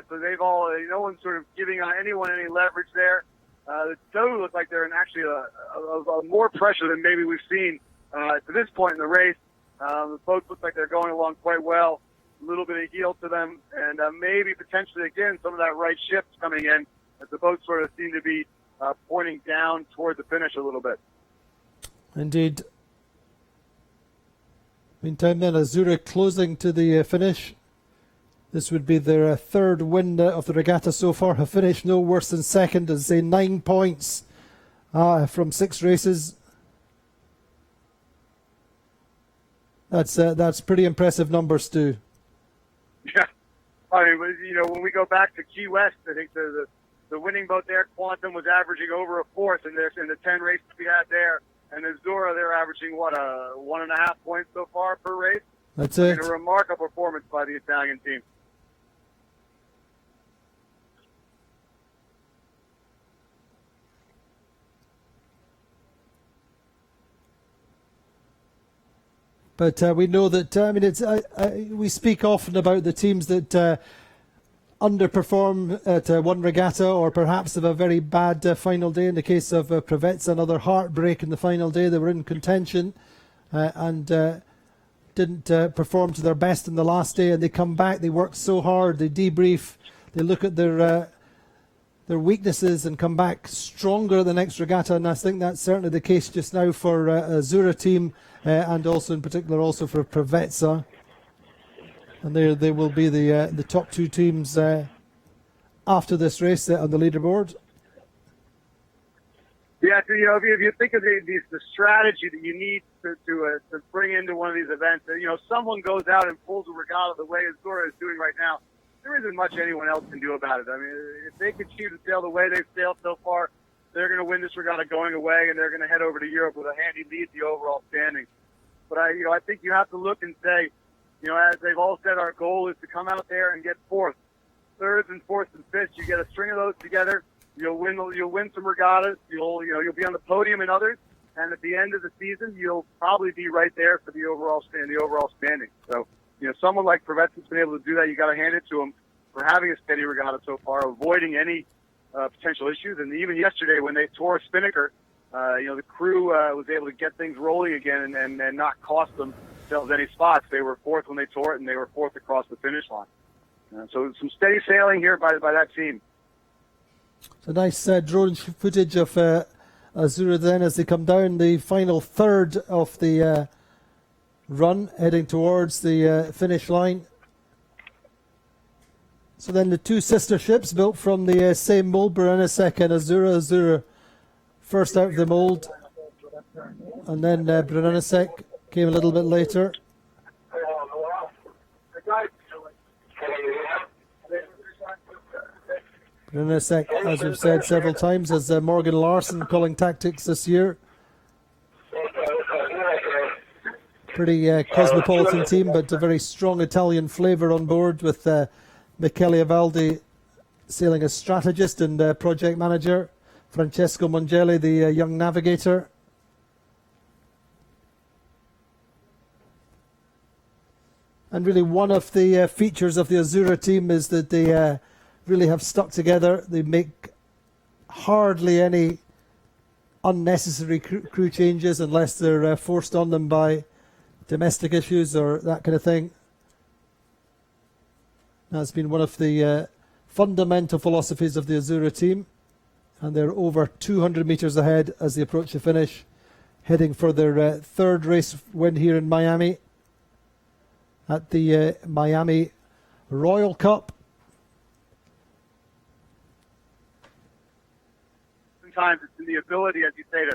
So they've all, no one's sort of giving anyone any leverage there. The two look like they're in actually a more pressure than maybe we've seen to this point in the race. The boats look like they're going along quite well. A little bit of heel to them, and maybe potentially again some of that right shift coming in as the boats sort of seem to be pointing down toward the finish a little bit. Indeed. Meantime, then Azzurra closing to the finish. This would be their third win of the regatta so far. Have finished no worse than second, as say 9 points from 6 races. That's pretty impressive numbers, Stu. Yeah, I mean, when we go back to Key West, I think the winning boat there, Quantum, was averaging over a fourth in the 10 races we had there. And Azzurra, they're averaging, 1.5 points so far per race? That's it. A remarkable performance by the Italian team. But we know that, we speak often about the teams that underperform at one regatta or perhaps have a very bad final day. In the case of Preveza, another heartbreak in the final day. They were in contention and didn't perform to their best in the last day, and they come back, they work so hard, they debrief, they look at their weaknesses and come back stronger the next regatta, and I think that's certainly the case just now for Azzurra team and also in particular also for Preveza. And they will be the top 2 teams after this race on the leaderboard. Yeah, so, if you think of the strategy that you need to bring into one of these events, someone goes out and pulls a regatta the way Azzurra is doing right now, there isn't much anyone else can do about it. I mean, if they continue to sail the way they've sailed so far, they're going to win this regatta going away, and they're going to head over to Europe with a handy lead the overall standing. But I think you have to look and say, as they've all said, our goal is to come out there and get fourth, thirds, and fourths and fifths. You get a string of those together, you'll win some regattas. You'll be on the podium in others, and at the end of the season, you'll probably be right there for the overall standing. So, someone like Preveza's been able to do that. You got to hand it to him for having a steady regatta so far, avoiding any potential issues. And even yesterday, when they tore Spinnaker, the crew was able to get things rolling again and not cost themselves any spots. They were fourth when they tore it, and they were fourth across the finish line. So some steady sailing here by that team. So nice drone footage of Azzurra then as they come down the final third of the run, heading towards the finish line. So then the 2 sister ships built from the same mould, Brennesek and Azzurra first out of the mould, and then Brennesek came a little bit later. Brennesek, as we've said several times, as Morgan Larson calling tactics this year. Pretty cosmopolitan team, but a very strong Italian flavour on board with Michele Avaldi sailing as strategist and project manager. Francesco Mongelli, the young navigator. And really one of the features of the Azzurra team is that they really have stuck together. They make hardly any unnecessary crew changes unless they're forced on them by domestic issues or that kind of thing. That's been one of the fundamental philosophies of the Azura team, and they're over 200 metres ahead as they approach the finish, heading for their third race win here in Miami at the Miami Royal Cup. Sometimes it's in the ability, as you say,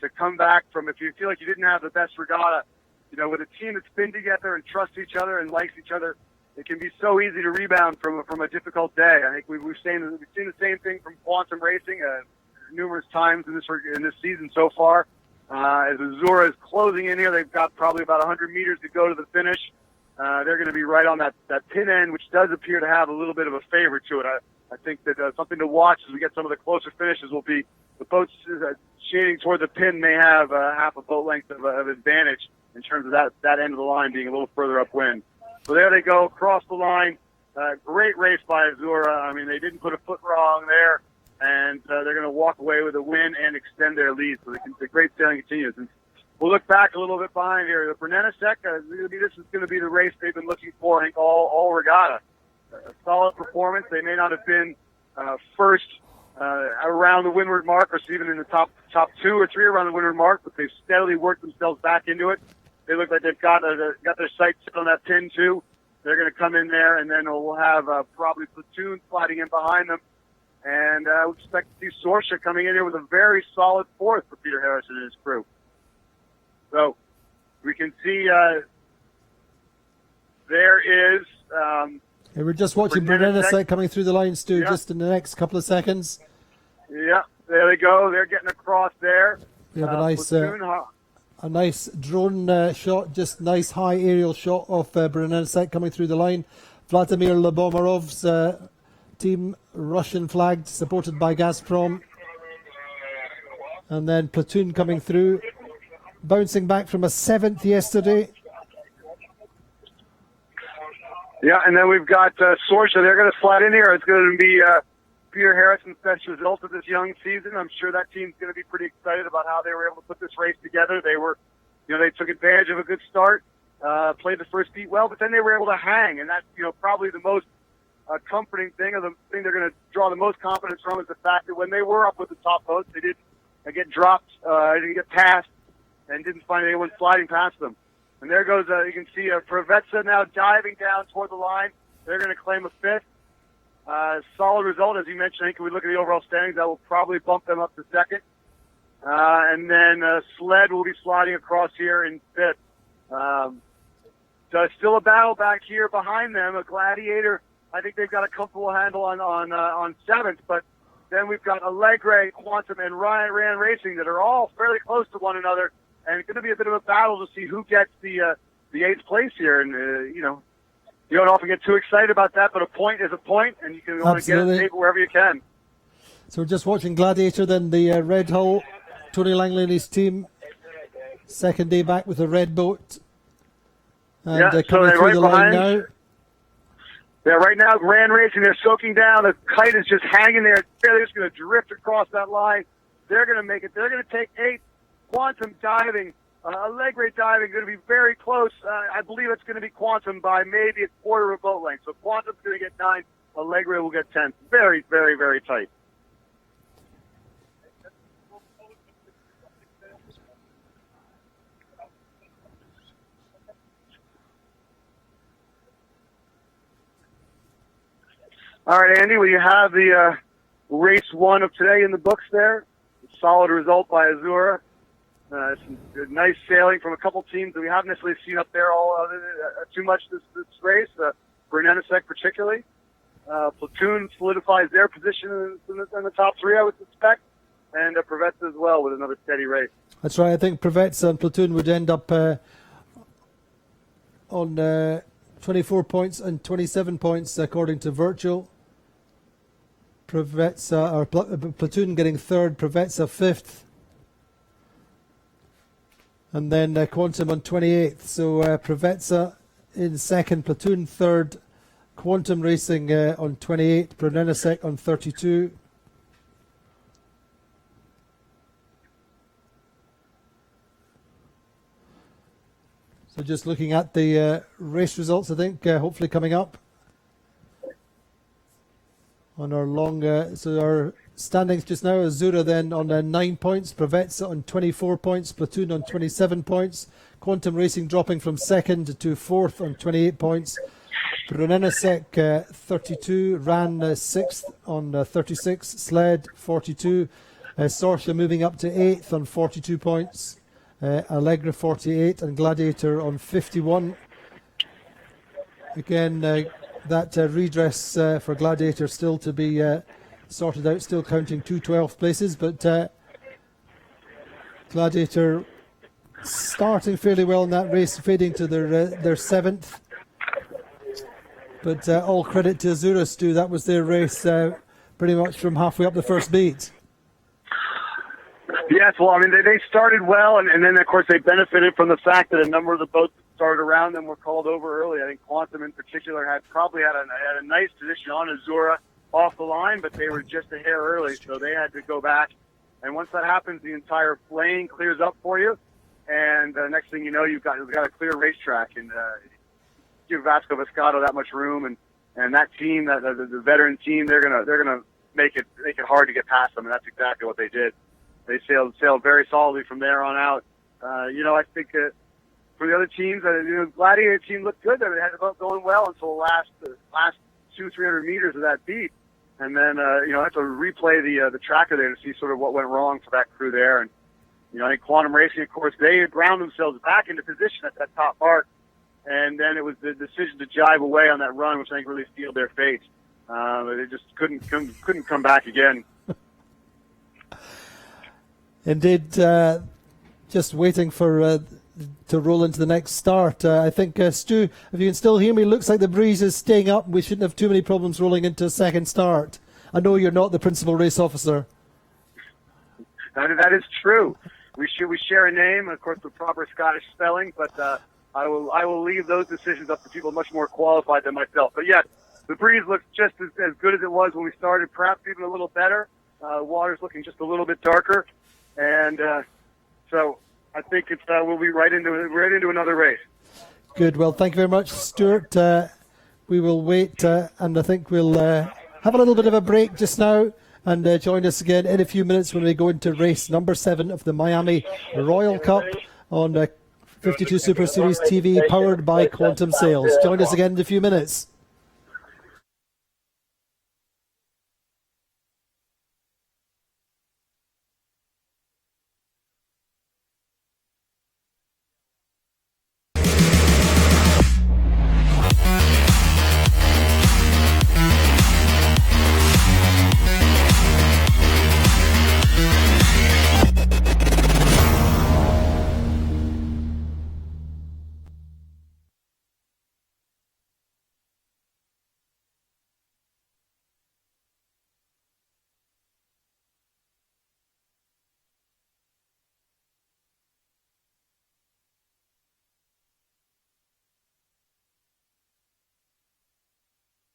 to come back from, if you feel like you didn't have the best regatta, you know, with a team that's been together and trusts each other and likes each other, it can be so easy to rebound from a difficult day. I think we've seen the same thing from Quantum Racing numerous times in this season so far. As Azura is closing in here, they've got probably about 100 meters to go to the finish. They're going to be right on that pin end, which does appear to have a little bit of a favor to it. I think that something to watch as we get some of the closer finishes will be the boats shading toward the pin may have half a boat length of advantage in terms of that end of the line being a little further upwind. So there they go, across the line. Great race by Azura. I mean, they didn't put a foot wrong there, and they're going to walk away with a win and extend their lead. So the great sailing continues. And we'll look back a little bit behind here. The Brenenasek, this is going to be the race they've been looking for, I think, all regatta. A solid performance. They may not have been first around the windward mark, or even in the top 2 or 3 around the windward mark, but they've steadily worked themselves back into it. They look like they've got their sights set on that pin too. They're going to come in there, and then we'll have probably Platoon sliding in behind them. And we expect to see Sorsha coming in here with a very solid fourth for Peter Harrison and his crew. So we can see there is... Hey, we're just watching Brenenasek coming through the line, Stu, just in the next couple of seconds. Yeah, there they go. They're getting across there. We have a nice drone shot, just nice high aerial shot of Brenenasek coming through the line. Vladimir Lubomirov's team, Russian flagged, supported by Gazprom. And then Platoon coming through, bouncing back from a 7th yesterday. Yeah, and then we've got Sorsha. They're going to slide in here. It's going to be Peter Harrison's best result of this young season. I'm sure that team's going to be pretty excited about how they were able to put this race together. They were, they took advantage of a good start, played the first beat well, but then they were able to hang, and that's, probably the most comforting thing, or the thing they're going to draw the most confidence from, is the fact that when they were up with the top boats, they didn't get dropped, didn't get passed, and didn't find anyone sliding past them. And there goes, you can see Provetsa now diving down toward the line. They're going to claim a 5th. Solid result, as you mentioned. I think if we look at the overall standings, that will probably bump them up to 2nd. And then Sled will be sliding across here in 5th. So still a battle back here behind them. A Gladiator, I think they've got a comfortable handle on 7th. But then we've got Allegre, Quantum, and Ryan Racing that are all fairly close to one another. And it's going to be a bit of a battle to see who gets the 8th place here. And, you don't often get too excited about that, but a point is a point, and you can want to get it tape wherever you can. So we're just watching Gladiator, then the Red Hull, Tony Langley and his team. 2nd day back with a red boat. And coming through the line now. Yeah, right now, Grand Racing, they're soaking down. The kite is just hanging there. They're just going to drift across that line. They're going to make it. They're going to take 8th. Quantum diving, Allegre diving, going to be very close. I believe it's going to be Quantum by maybe a quarter of a boat length. So Quantum's going to get 9th. Allegre will get 10th. Very, very, very tight. All right, Andy, well, you have the race 1 of today in the books there. Solid result by Azura. Some nice sailing from a couple teams that we haven't necessarily seen up there too much this race. Brenenasek particularly. Platoon solidifies their position in the top 3, I would suspect. And Provetsa as well with another steady race. That's right. I think Provetsa and Platoon would end up on 24 points and 27 points according to Virtual. Platoon getting 3rd, Provetsa 5th. And then Quantum on 28th. So Provetsa in 2nd, Platoon 3rd, Quantum Racing on 28th, Brenenasek on 32. So just looking at the race results, I think, hopefully coming up on our long. So our standings just now: Azura then on 9 points, Pravetsa on 24 points, Platoon on 27 points, Quantum Racing dropping from second to fourth on 28 points, Brunenasek 32, Ran 6th on 36, Sled 42, Sorcia moving up to 8th on 42 points, Allegra 48, and Gladiator on 51. Again, that redress for Gladiator still to be sorted out, still counting 2 12th places, but Gladiator starting fairly well in that race, fading to their 7th. But all credit to Azura, Stu. That was their race pretty much from halfway up the first beat. Yes, well, I mean, they started well, and then, of course, they benefited from the fact that a number of the boats that started around them were called over early. I think Quantum in particular had a nice position on Azura off the line, but they were just a hair early, so they had to go back. And once that happens, the entire lane clears up for you, and next thing you know, you've got a clear racetrack, and give Vasco Vescado that much room, and that team, the veteran team, they're gonna make it hard to get past them, and that's exactly what they did. They sailed very solidly from there on out. I think for the other teams, the Gladiator team looked good. They had it going well until the last 200-300 meters of that beat, and then I have to replay the tracker there to see sort of what went wrong for that crew there. And I think Quantum Racing, of course, they ground themselves back into position at that top mark, and then it was the decision to jive away on that run, which I think really sealed their fate. They just couldn't come back again. Indeed, just waiting for to roll into the next start. I think, Stu, if you can still hear me, looks like the breeze is staying up. We shouldn't have too many problems rolling into a second start. I know you're not the principal race officer. That is true. We share a name, and of course the proper Scottish spelling, but I will leave those decisions up to people much more qualified than myself. But yes, the breeze looks just as good as it was when we started, perhaps even a little better. Water's looking just a little bit darker. And so I think we'll be right into another race. Good. Well, thank you very much, Stuart. We will wait, and I think we'll have a little bit of a break just now, and join us again in a few minutes when we go into race number 7 of the Miami Royal Cup on 52 Super Series TV, powered by Quantum Sales. Join us again in a few minutes.